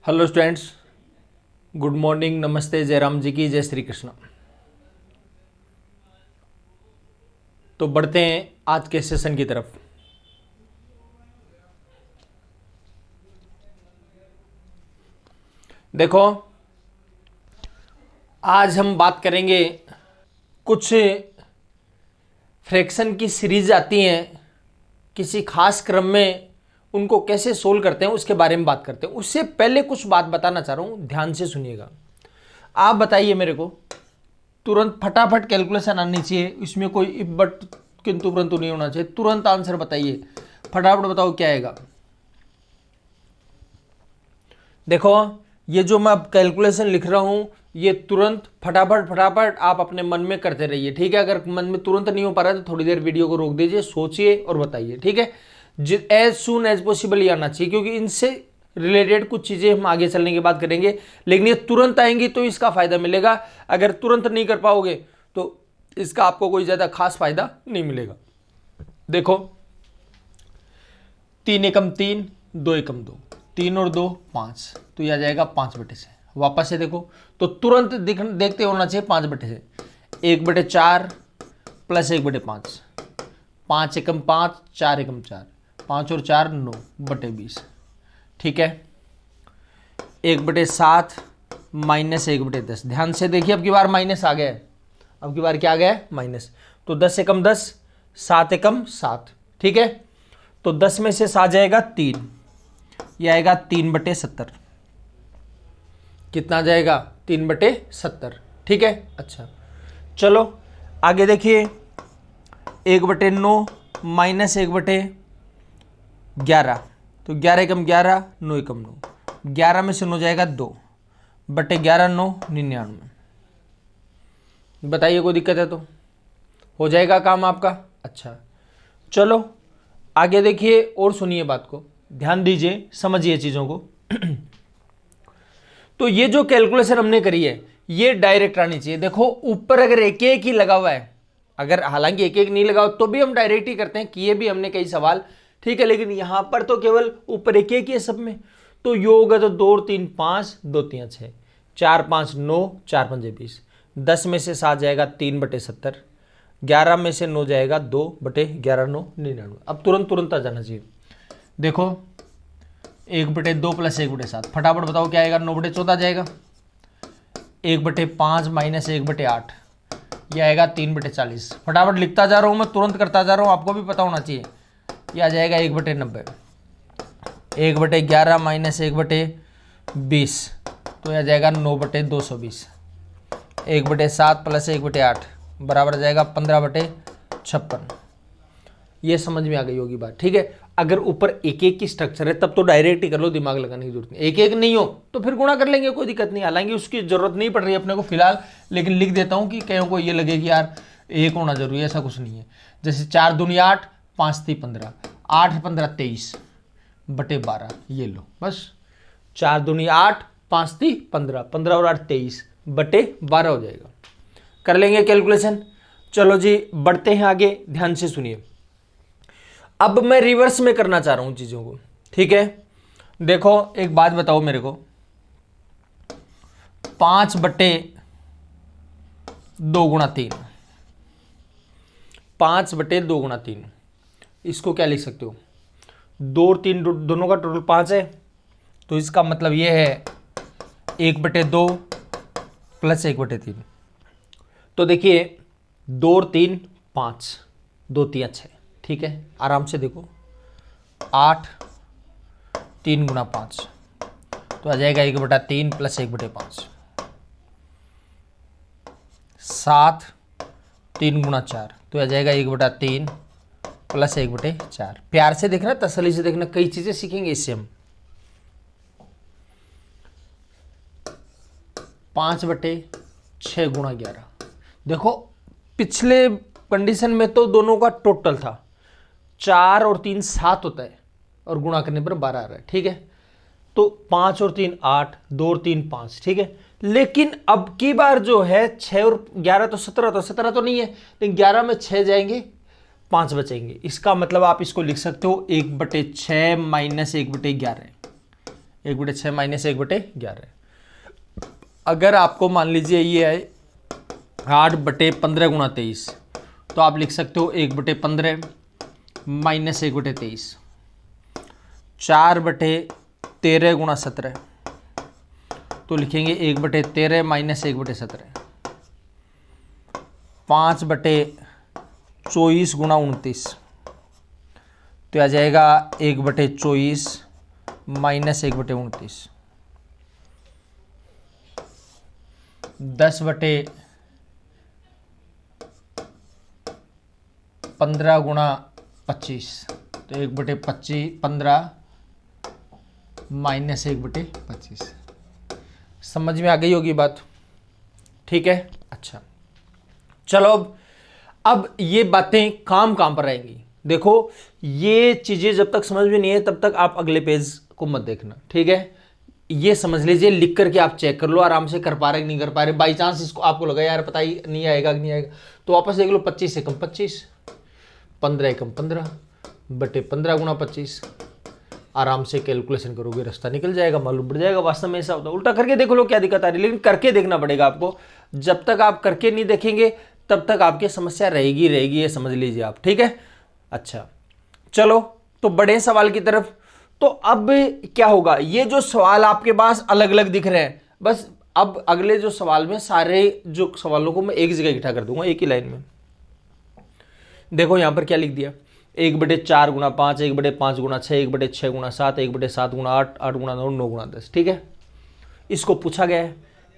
Hello students, good morning, नमस्ते, जय राम जी की, जय श्री कृष्ण। तो बढ़ते हैं आज के सेशन की तरफ। देखो, आज हम बात करेंगे कुछ फ्रैक्शन की सीरीज आती हैं किसी खास क्रम में, उनको कैसे सोल्व करते हैं उसके बारे में बात करते हैं। उससे पहले कुछ बात बताना चाह रहा हूं, ध्यान से सुनिएगा। आप बताइए मेरे को, तुरंत फटाफट कैलकुलेशन आनी चाहिए, इसमें कोई इफ बट किंतु परंतु नहीं होना चाहिए। तुरंत आंसर बताइए, फटाफट बताओ क्या आएगा। देखो, ये जो मैं अब कैलकुलेशन लिख रहा हूं, ये तुरंत फटाफट फटाफट आप अपने मन में करते रहिए, ठीक है। अगर मन में तुरंत नहीं हो पा रहा है तो थोड़ी देर वीडियो को रोक दीजिए, सोचिए और बताइए, ठीक है। एज सुन एज पॉसिबल ये आना चाहिए, क्योंकि इनसे रिलेटेड कुछ चीजें हम आगे चलने के बाद करेंगे, लेकिन ये तुरंत आएंगी तो इसका फायदा मिलेगा। अगर तुरंत नहीं कर पाओगे तो इसका आपको कोई ज्यादा खास फायदा नहीं मिलेगा। देखो, 3 एकम 3, 2 एकम 2, 3 और 2 5, तो यह आ जाएगा 5/से। वापस से देखो तो तुरंत देखते होना चाहिए 5/से। 1/4 प्लस 1/5, 5 एकम 5, 4 एकम 4, 5 और 4 9/20, ठीक है। 1/7 माइनस 1/10। ध्यान से देखिए, अब की बार माइनस आ गया है, अब की बार क्या आ गया है, माइनस। तो 10 एकम 10, 7 एकम 7, ठीक है। तो 10 में से 7 जाएगा 3, यह आएगा 3/70। कितना आ जाएगा, 3/70, ठीक है। अच्छा चलो आगे देखिए, 1/9 माइनस 1/11, तो 11 एकम 11, 9 एकम 9, 11 में से 9 जाएगा 2/11, 9 99। बताइए कोई दिक्कत है तो हो जाएगा काम आपका। अच्छा चलो आगे देखिए और सुनिए, बात को ध्यान दीजिए, समझिए चीजों को। तो ये जो कैलकुलेशन हमने करी है ये डायरेक्ट आनी चाहिए। देखो ऊपर अगर एक एक ही लगा हुआ है, अगर हालांकि एक एक नहीं लगा तो भी हम डायरेक्ट ही करते हैं, किए भी हमने कई सवाल, ठीक है। लेकिन यहां पर तो केवल ऊपर एक एक ही है सब में। तो योग है तो 2 और 3 5, 2 3 6, 4 5 9, 4 5 20। 10 में से 7 जाएगा 3/70, 11 में से 9 जाएगा 2/11, 9 99। अब तुरंत तुरंत आ जाना चाहिए। देखो 1/2 प्लस 1/7, फटाफट बताओ क्या आएगा, 9/14 जाएगा। 1/5 माइनस 1/8, यह आएगा 3/40। फटाफट लिखता जा रहा हूं मैं, तुरंत करता जा रहा हूं, आपको भी पता होना चाहिए। यह आ जाएगा 1/90। 1/11 माइनस 1/20, तो यह आ जाएगा 9/220। 1/7 प्लस 1/8 बराबर आ जाएगा 15/56। ये समझ में आ गई होगी बात, ठीक है। अगर ऊपर एक एक की स्ट्रक्चर है तब तो डायरेक्ट ही कर लो, दिमाग लगाने की जरूरत नहीं। एक एक नहीं हो तो फिर गुणा कर लेंगे, कोई दिक्कत नहीं। हालांकि उसकी जरूरत नहीं पड़ रही है अपने को फिलहाल, लेकिन लिख देता हूं कि कहीं को ये लगे कि यार एक होना जरूरी है, ऐसा कुछ नहीं है। जैसे 4 दूनी 8, 5 3 15, 8 15 23/12, ये लो बस। 4 दूनी 8, 5 3 15, 15 और 8 23/12 हो जाएगा। कर लेंगे कैलकुलेशन। चलो जी बढ़ते हैं आगे, ध्यान से सुनिए। अब मैं रिवर्स में करना चाह रहा हूं चीजों को, ठीक है। देखो एक बात बताओ मेरे को, 5/2 गुणा 3, 5/2 गुणा 3, इसको क्या लिख सकते हो, 2 और 3 दोनों का टोटल 5 है, तो इसका मतलब यह है 1/2 प्लस 1/3। तो देखिए 2 और 3 5, 2 3 6, ठीक है। आराम से देखो, 8 3 गुणा 5, तो आ जाएगा 1/3 प्लस 1/5। 7 3 गुणा 4, तो आ जाएगा 1/3 प्लस 1/4। प्यार से देखना, तसल्ली से देखना, कई चीजें सीखेंगे इससे हम। 5/6 गुणा 11। देखो पिछले कंडीशन में तो दोनों का टोटल था, 4 और 3 7 होता है और गुणा करने पर 12 आ रहा है, ठीक है। तो 5 और 3 8, 2 और 3 5, ठीक है। लेकिन अब की बार जो है 6 और 11 तो 17, तो 17 तो नहीं है, लेकिन 11 में 6 जाएंगे, 5 बचेंगे। इसका मतलब आप इसको लिख सकते हो 1/6 माइनस 1/11, 1/6 माइनस 1/11। अगर आपको मान लीजिए ये है 8/15 गुणा 23, तो आप लिख सकते हो 1/15 माइनस 1/23। 4/13 गुणा 17, तो लिखेंगे 1/13 माइनस 1/17। 5/24 गुणा 29, तो आ जाएगा 1/24 माइनस 1/29। 10/15 गुणा 25, तो 1/15 माइनस 1/25। समझ में आ गई होगी बात, ठीक है। अच्छा चलो अब ये बातें काम पर आएंगी। देखो ये चीजें जब तक समझ में नहीं है तब तक आप अगले पेज को मत देखना, ठीक है। ये समझ लीजिए, लिख करके आप चेक कर लो आराम से, कर पा रहे कि नहीं कर पा रहे। बाई चांस इसको आपको लगा यार पता ही नहीं आएगा कि नहीं आएगा, तो वापस देख लो। 25 से कम 25, 15 कम 15 बटे 15 गुणा 25। आराम से कैलकुलेशन करोगे, रास्ता निकल जाएगा, मालूम पड़ जाएगा। वास्तव में ऐसा होता है। उल्टा करके देख लो क्या दिक्कत आ रही है, लेकिन करके देखना पड़ेगा आपको। जब तक आप करके नहीं देखेंगे तब तक आपकी समस्या रहेगी, ये समझ लीजिए आप, ठीक है। अच्छा चलो तो बड़े सवाल की तरफ। तो अब क्या होगा, ये जो सवाल आपके पास अलग अलग दिख रहे हैं, बस अब अगले जो सवाल में सारे जो सवालों को मैं एक जगह इकट्ठा कर दूंगा एक ही लाइन में। देखो यहां पर क्या लिख दिया, 1/4 गुणा 5, 1/5 गुणा 6, 1/6 गुणा 7, 1/7 गुणा 8, 8 गुणा 9, 9 गुणा 10, ठीक है। इसको पूछा गया है,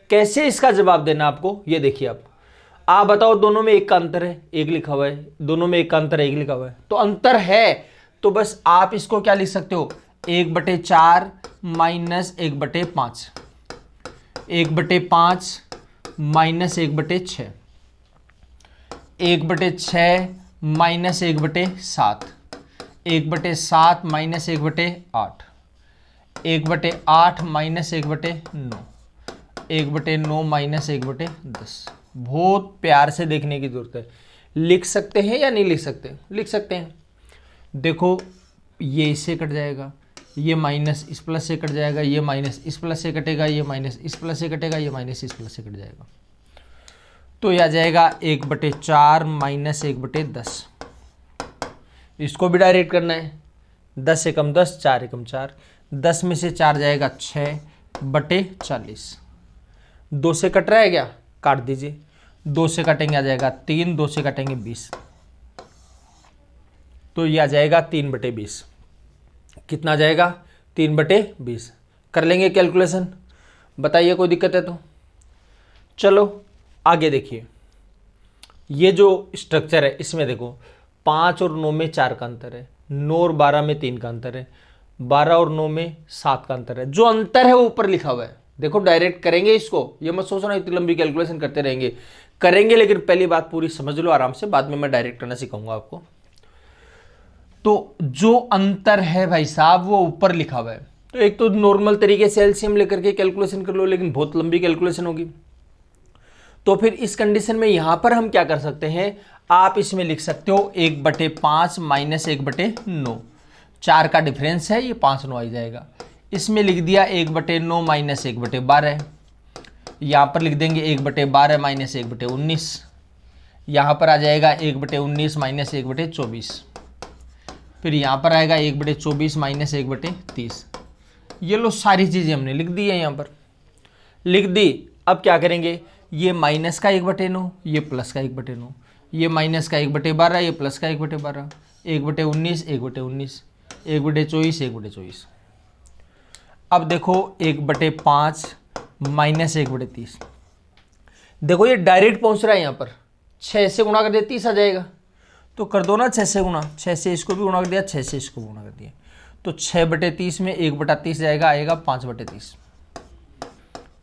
कैसे इसका जवाब देना आपको, ये देखिए। आप बताओ, दोनों में एक का अंतर है, एक लिखा हुआ है, दोनों में एक का अंतर है, एक लिखा हुआ है, तो अंतर है तो बस आप इसको क्या लिख सकते हो, 1/4 minus 1/5, 1/5 minus 1/6, 1/6 minus 1/7, 1/7 minus 1/8, 1/8 minus 1/9, 1/9 minus 1/10। बहुत प्यार से देखने की जरूरत है। लिख सकते हैं या नहीं लिख सकते, लिख सकते हैं। देखो ये इससे कट जाएगा, ये माइनस इस प्लस से कट जाएगा, ये माइनस इस प्लस से कटेगा, ये माइनस इस प्लस से कटेगा, ये माइनस इस प्लस से कट जाएगा, तो यह आ जाएगा 1/4 माइनस 1/10। इसको भी डायरेक्ट करना है, 10 से कम 10, 4 एकम 4, 10 में से 4 जाएगा 6/40। 2 से कट रहा है क्या, काट दीजिए। 2 से काटेंगे आ जाएगा 3, 2 से काटेंगे 20, तो ये आ जाएगा 3/20। कितना आ जाएगा, 3/20। कर लेंगे कैलकुलेशन, बताइए कोई दिक्कत है तो। चलो आगे देखिए, ये जो स्ट्रक्चर है इसमें देखो 5 और 9 में 4 का अंतर है, 9 और 12 में 3 का अंतर है, 12 और 9 में 7 का अंतर है। जो अंतर है वो ऊपर लिखा हुआ है। देखो डायरेक्ट करेंगे इसको, ये मत सोचना इतनी लंबी कैलकुलेशन करते रहेंगे, करेंगे लेकिन पहली बात पूरी समझ लो आराम से, बाद में मैं डायरेक्ट करना सिखाऊंगा आपको। तो जो अंतर है भाई साहब वो ऊपर लिखा हुआ है। तो एक तो नॉर्मल तरीके से एलसीएम लेकर के कैलकुलेशन कर लो, लेकिन बहुत लंबी कैलकुलेशन होगी। तो फिर इस कंडीशन में यहां पर हम क्या कर सकते हैं, आप इसमें लिख सकते हो 1/5 माइनस 1/9, 4 का डिफरेंस है, ये 5 9 आ जाएगा। इसमें लिख दिया 1/9 माइनस 1/12, यहां पर लिख देंगे 1/12 माइनस 1/19, यहां पर आ जाएगा 1/19 माइनस 1/24, फिर यहां पर आएगा 1/24 माइनस 1/30। ये लो सारी चीजें हमने लिख दी है, यहां पर लिख दी। अब क्या करेंगे, ये माइनस का 1/9, ये प्लस का 1/9, ये माइनस का 1/12, ये प्लस का 1/12, 1/19 1/19, 1/24 1/24। अब देखो 1/5 माइनस 1/30, देखो ये डायरेक्ट पहुंच रहा है, यहाँ पर 6 से गुणा कर दिया 30 आ जाएगा, तो कर दो ना 6 से गुणा, 6 से इसको भी गुणा कर दिया, 6 से इसको गुणा कर दिया, तो 6/30 में 1/30 जाएगा, आएगा 5/30।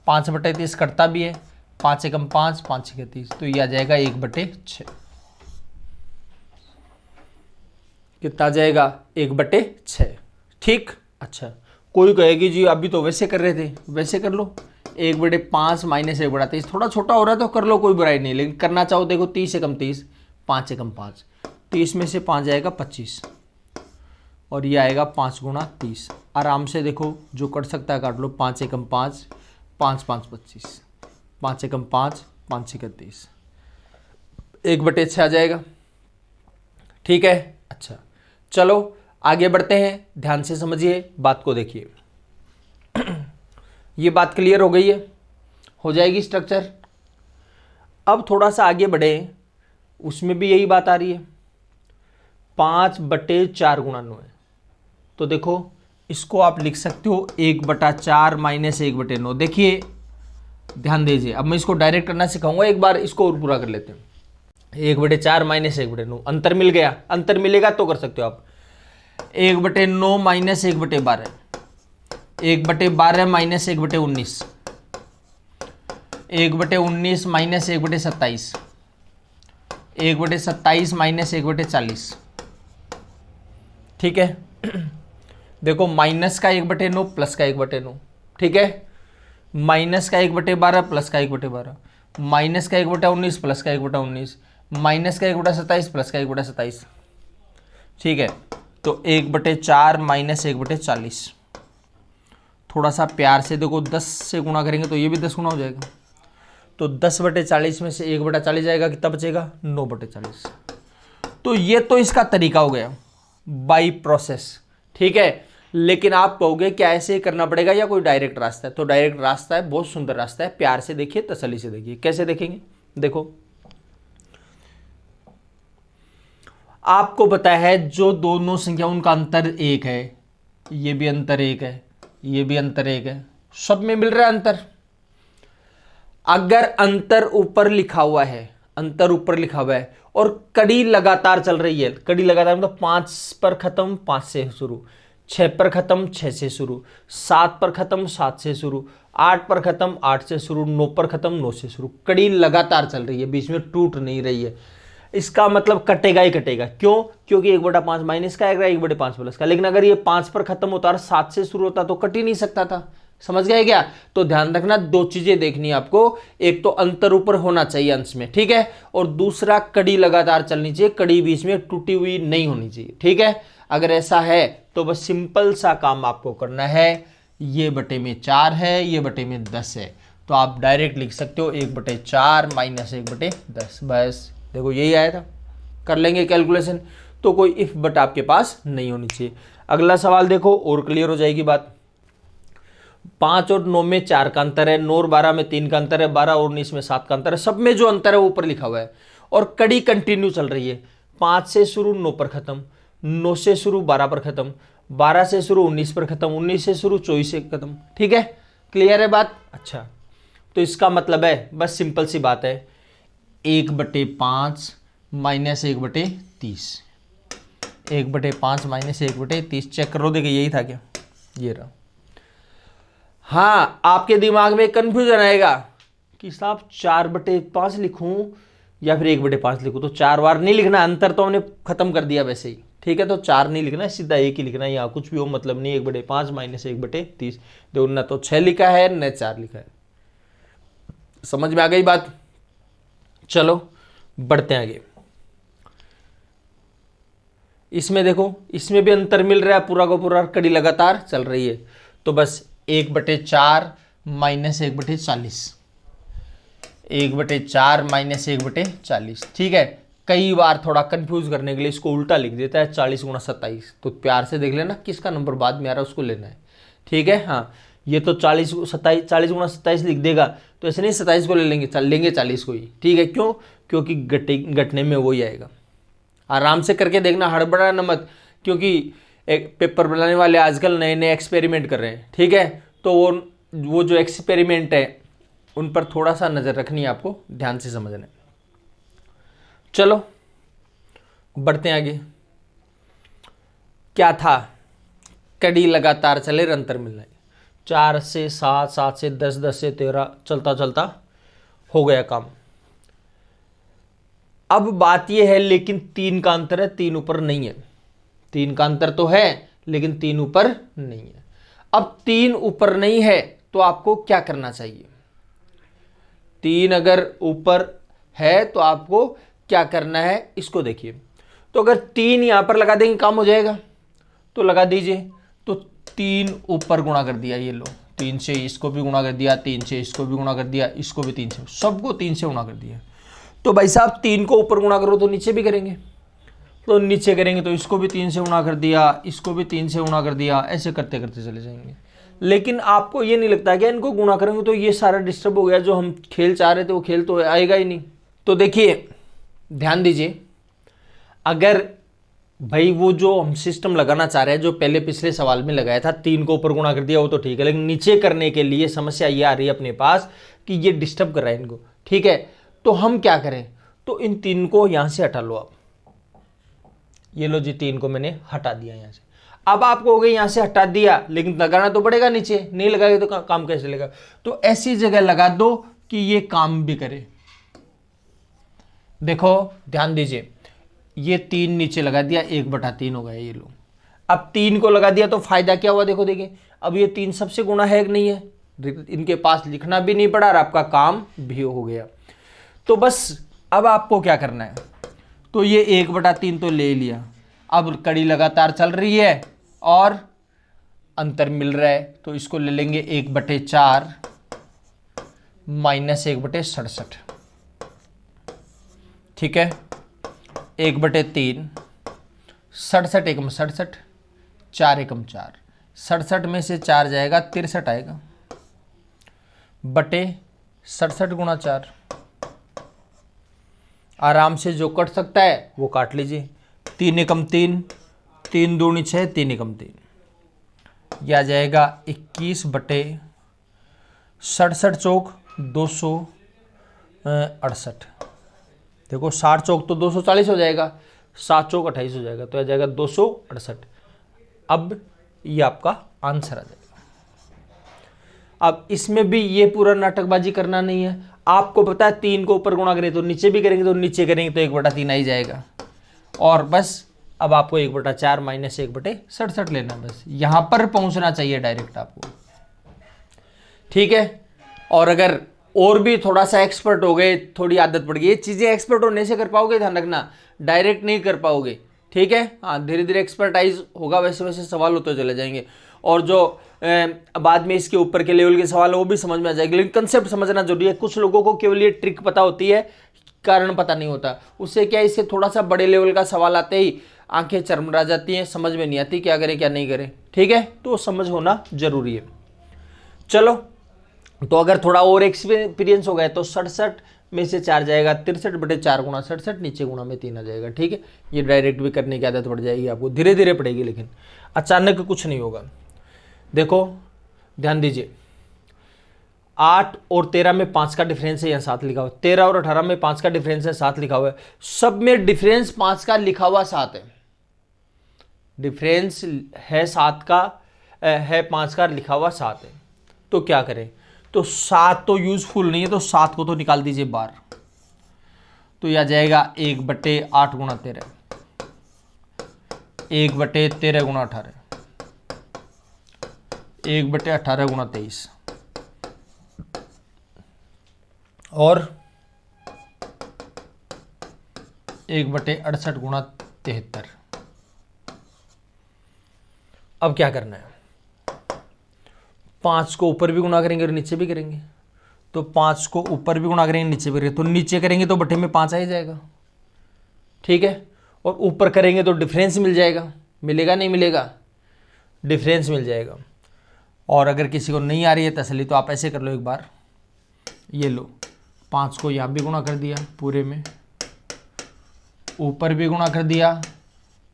5/30 कटता भी है, 5 एकम 5, 5 छः 30, तो ये आ जाएगा 1/6। कितना आ जाएगा, 1/6, ठीक। अच्छा कोई कहेगी जी अभी तो वैसे कर रहे थे, वैसे कर लो, 1/5 माइनस 1/30 थोड़ा छोटा हो रहा है तो कर लो, कोई बुराई नहीं, लेकिन करना चाहो देखो 30 एकम 30, 5 एकम 5, 30 में से 5 जाएगा 25, और ये आएगा 5 गुणा 30। आराम से देखो, जो कट सकता है काट लो। 5 एकम 5, 5 5 25, 5 एकम 5, 5 31, 1/6 आ जाएगा। ठीक है, अच्छा चलो आगे बढ़ते हैं, ध्यान से समझिए, बात को देखिए। ये बात क्लियर हो गई है, हो जाएगी स्ट्रक्चर। अब थोड़ा सा आगे बढ़े, उसमें भी यही बात आ रही है। 5/4 गुणा 9 है, तो देखो इसको आप लिख सकते हो 1/4 माइनस 1/9। देखिए ध्यान दीजिए, अब मैं इसको डायरेक्ट करना सिखाऊंगा, एक बार इसको और पूरा कर लेते हैं। 1/4 माइनस 1/9, अंतर मिल गया, अंतर मिलेगा तो कर सकते हो आप। 1/9 माइनस 1/12, 1/12 माइनस 1/19, 1/19 माइनस 1/27, 1/27 माइनस 1/40। ठीक है, देखो माइनस का 1/9 प्लस का 1/9। ठीक है, माइनस का 1/12 प्लस का 1/12, माइनस का 1/19 प्लस का 1/19, माइनस का 1/27 प्लस का 1/27। ठीक है, तो 1/4 माइनस 1/40। थोड़ा सा प्यार से देखो, 10 से गुणा करेंगे तो ये भी 10 गुना हो जाएगा। तो 10/40 में से 1/40 जाएगा, कितना बचेगा? 9/40। तो ये तो इसका तरीका हो गया बाई प्रोसेस। ठीक है, लेकिन आप कहोगे क्या ऐसे ही करना पड़ेगा या कोई डायरेक्ट रास्ता है? तो डायरेक्ट रास्ता है, बहुत सुंदर रास्ता है, प्यार से देखिए, तसल्ली से देखिए। कैसे देखेंगे? देखो आपको पता है जो दोनों संख्या उनका अंतर 1 है, ये भी अंतर 1 है, ये भी अंतर 1 है, सब में मिल रहा है अंतर। अगर अंतर ऊपर लिखा हुआ है, अंतर ऊपर लिखा हुआ है और कड़ी लगातार चल रही है, कड़ी लगातार मतलब 5 पर खत्म 5 से शुरू, 6 पर खत्म 6 से शुरू, 7 पर खत्म 7 से शुरू, 8 पर खत्म 8 से शुरू, 9 पर खत्म 9 से शुरू, कड़ी लगातार चल रही है, बीच में टूट नहीं रही है। इसका मतलब कटेगा ही कटेगा। क्यों? क्योंकि 1/5 माइनस का आएगा, 1/5 प्लस का। लेकिन अगर ये 5 पर खत्म होता और 7 से शुरू होता तो कट ही नहीं सकता था। समझ गए क्या? तो ध्यान रखना, 2 चीजें देखनी है आपको, एक तो अंतर ऊपर होना चाहिए अंश में, ठीक है, और दूसरा कड़ी लगातार चलनी चाहिए, कड़ी बीच में टूटी हुई नहीं होनी चाहिए। ठीक है, अगर ऐसा है तो बस सिंपल सा काम आपको करना है, ये बटे में 4 है, ये बटे में 10 है, तो आप डायरेक्ट लिख सकते हो 1/4 माइनस 1/10। बस देखो यही आया था, कर लेंगे कैलकुलेशन, तो कोई इफ बट आपके पास नहीं होनी चाहिए। अगला सवाल देखो, और क्लियर हो जाएगी बात। 5 और 9 में 4 का अंतर है, 9 और 12 में 3 का अंतर है, 12 और 19 में 7 का अंतर है, सब में जो अंतर है वो ऊपर लिखा हुआ है, और कड़ी कंटिन्यू चल रही है। 5 से शुरू 9 पर खत्म, 9 से शुरू 12 पर खत्म, 12 से शुरू 19 पर खत्म, 19 से शुरू 24 से खत्म। ठीक है, क्लियर है बात? अच्छा, तो इसका मतलब है, बस सिंपल सी बात है, 1/5 माइनस 1/30, 1/5 माइनस 1/30। चेक करो, देखिए यही था क्या? ये रहा। हाँ, आपके दिमाग में कंफ्यूजन आएगा कि साहब 4/5 लिखूं या फिर 1/5 लिखूं। तो 4 बार नहीं लिखना, अंतर तो हमने खत्म कर दिया वैसे ही। ठीक है, तो 4 नहीं लिखना, सीधा 1 ही लिखना, यहाँ कुछ भी हो मतलब नहीं। 1/5 माइनस 1/30, देखो न तो 6 लिखा है न 4 लिखा है। समझ में आ गई बात? चलो बढ़ते हैं आगे। इसमें देखो, इसमें भी अंतर मिल रहा है, पूरा का पूरा कड़ी लगातार चल रही है। तो बस 1/4 माइनस 1/40, 1/4 माइनस 1/40। ठीक है, कई बार थोड़ा कंफ्यूज करने के लिए इसको उल्टा लिख देता है, 40 गुणा 27। तो प्यार से देख लेना किसका नंबर बाद में आ रहा है, उसको लेना है। ठीक है, हाँ, ये तो 40 गुणा 27 लिख देगा, तो ऐसे नहीं 27 को ले लेंगे, लेंगे 40 को ही। ठीक है, क्यों? क्योंकि घटने में वही आएगा। आराम से करके देखना, हड़बड़ाना मत, क्योंकि एक पेपर बनाने वाले आजकल नए नए एक्सपेरिमेंट कर रहे हैं। ठीक है, तो वो जो एक्सपेरिमेंट है उन पर थोड़ा सा नज़र रखनी है आपको, ध्यान से समझना है। चलो बढ़ते हैं आगे। क्या था? कड़ी लगातार चले, अंतर मिलना है। 4 से 7, 7 से 10, 10 से 13, चलता चलता हो गया काम। अब बात यह है, लेकिन 3 का अंतर है, 3 ऊपर नहीं है। 3 का अंतर तो है लेकिन 3 ऊपर नहीं है। अब 3 ऊपर नहीं है तो आपको क्या करना चाहिए? 3 अगर ऊपर है तो आपको क्या करना है, इसको देखिए। तो अगर 3 यहां पर लगा देंगे काम हो जाएगा। तो तो लगा दीजिए। तो 3 ऊपर गुणा कर दिया, ये लो 3 से इसको भी गुणा कर दिया, 3 से इसको भी गुणा कर दिया, इसको भी 3 से, सबको 3 से गुणा कर दिया। तो भाई साहब 3 को ऊपर गुणा करो तो नीचे भी करेंगे, तो नीचे करेंगे तो इसको भी 3 से गुणा कर दिया, इसको भी 3 से गुणा कर दिया, ऐसे करते करते चले जाएंगे। लेकिन आपको ये नहीं लगता कि इनको गुणा करेंगे तो ये सारा डिस्टर्ब हो गया, जो हम खेल चाह रहे थे वो खेल तो आएगा ही नहीं। तो देखिए ध्यान दीजिए, अगर भाई वो जो हम सिस्टम लगाना चाह रहे हैं जो पहले पिछले सवाल में लगाया था 3 को ऊपर गुणा कर दिया वो तो ठीक है, लेकिन नीचे करने के लिए समस्या ये आ रही है अपने पास कि ये डिस्टर्ब कर रहा है इनको। ठीक है, तो हम क्या करें, तो इन 3 को यहां से हटा लो। आप ये लो जी 3 को मैंने हटा दिया यहां से। अब आप कहोगे यहां से हटा दिया लेकिन लगाना तो पड़ेगा नीचे, नहीं लगाएगा तो काम कैसे चलेगा। तो ऐसी जगह लगा दो कि ये काम भी करे। देखो ध्यान दीजिए, ये 3 नीचे लगा दिया, 1/3 हो गया ये लो। अब 3 को लगा दिया तो फायदा क्या हुआ, देखो देखिए अब ये 3 सबसे गुणा है कि नहीं है, इनके पास लिखना भी नहीं पड़ा और आपका काम भी हो गया। तो बस अब आपको क्या करना है, तो ये 1/3 तो ले लिया, अब कड़ी लगातार चल रही है और अंतर मिल रहा है, तो इसको ले लेंगे 1/4 माइनस 1/67। ठीक है, 1/3, 67 एकम 67, 4 एकम 4, 67 में से 4 जाएगा 63 आएगा, बटे 67 गुणा 4। आराम से जो कट सकता है वो काट लीजिए। 3 एकम 3, 3 दूनी 6, 3 एकम 3, यह आ जाएगा 21/67 चौक 268। देखो 60 चौक तो 240 हो जाएगा, 7 चौक 28 हो जाएगा, तो आ जाएगा 268। अब ये आपका आंसर आ जाएगा। अब इसमें भी ये पूरा नाटकबाजी करना नहीं है, आपको पता है 3 को ऊपर गुणा करें तो नीचे भी करेंगे, तो नीचे करेंगे तो 1/3 आ ही जाएगा। और बस अब आपको 1/4 माइनस 1/67 लेना, बस यहां पर पहुंचना चाहिए डायरेक्ट आपको। ठीक है, और अगर और भी थोड़ा सा एक्सपर्ट हो गए, थोड़ी आदत पड़ गई, ये चीजें एक्सपर्ट होने से कर पाओगे, ध्यान रखना डायरेक्ट नहीं कर पाओगे। ठीक है, हाँ धीरे धीरे एक्सपर्टाइज होगा, वैसे वैसे सवाल होते चले जाएंगे, और जो बाद में इसके ऊपर के लेवल के सवाल वो भी समझ में आ जाएंगे। लेकिन कंसेप्ट समझना जरूरी है। कुछ लोगों को केवल ये ट्रिक पता होती है, कारण पता नहीं होता। उससे क्या, इससे थोड़ा सा बड़े लेवल का सवाल आते ही आंखें चरमरा जाती हैं, समझ में नहीं आती क्या करें क्या नहीं करें। ठीक है, तो समझ होना जरूरी है। चलो, तो अगर थोड़ा और एक्सपीरियंस हो गया तो 67 में से 4 जाएगा 63/4 गुणा 67, नीचे गुणा में 3 आ जाएगा। ठीक है, ये डायरेक्ट भी करने की आदत पड़ जाएगी आपको, धीरे धीरे पड़ेगी, लेकिन अचानक कुछ नहीं होगा। देखो ध्यान दीजिए, 8 और 13 में 5 का डिफरेंस है, यहाँ 7 लिखा हुआ है। 13 और 18 में 5 का डिफरेंस है, 7 लिखा हुआ है। सब में डिफरेंस 5 का लिखा हुआ 7 है, डिफरेंस है 7 का है 5 का लिखा हुआ 7 है। तो क्या करें, तो 7 तो यूजफुल नहीं है, तो 7 को तो निकाल दीजिए बाहर, तो यह आ जाएगा 1/8 गुणा 13, 1/13 गुणा 18, 1/18 गुणा 23, और 1/68 गुणा 73। अब क्या करना है, 5 को ऊपर भी गुणा करेंगे और नीचे भी करेंगे, तो 5 को ऊपर भी गुणा करेंगे नीचे भी करेंगे, तो नीचे करेंगे तो बटे में 5 आ ही जाएगा। ठीक है, और ऊपर करेंगे तो डिफरेंस मिल जाएगा, मिलेगा नहीं मिलेगा, डिफरेंस मिल जाएगा। और अगर किसी को नहीं आ रही है तसल्ली तो आप ऐसे कर लो, एक बार ये लो, 5 को यहाँ भी गुणा कर दिया पूरे में, ऊपर भी गुणा कर दिया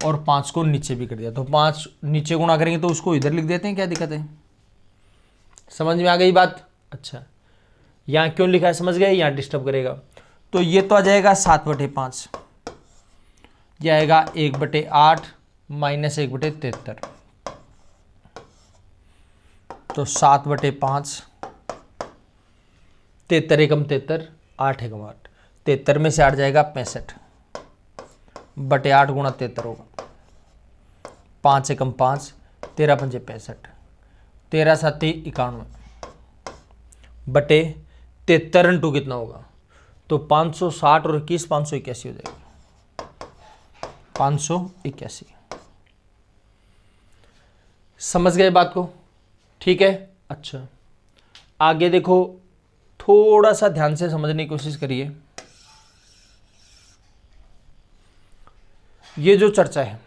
और 5 को नीचे भी कर दिया, तो 5 नीचे गुणा करेंगे तो उसको इधर लिख देते हैं, क्या दिक्कत है। समझ में आ गई बात। अच्छा, यहाँ क्यों लिखा है समझ गए, यहाँ डिस्टर्ब करेगा। तो ये तो आ जाएगा 7/5, यह आएगा 1/8 माइनस 1/73, तो 7/5, 73 एकम 73, 8 एकम 8, 73 में से 8 जाएगा 65/8 गुणा 73 होगा, 5 एकम 5, 13 पंजे 65, 13 7 91 बटे 73 इंटू कितना होगा, तो 560 और 21 581 हो जाएगा, 581। समझ गए बात को? ठीक है। अच्छा, आगे देखो, थोड़ा सा ध्यान से समझने की कोशिश करिए। ये जो चर्चा है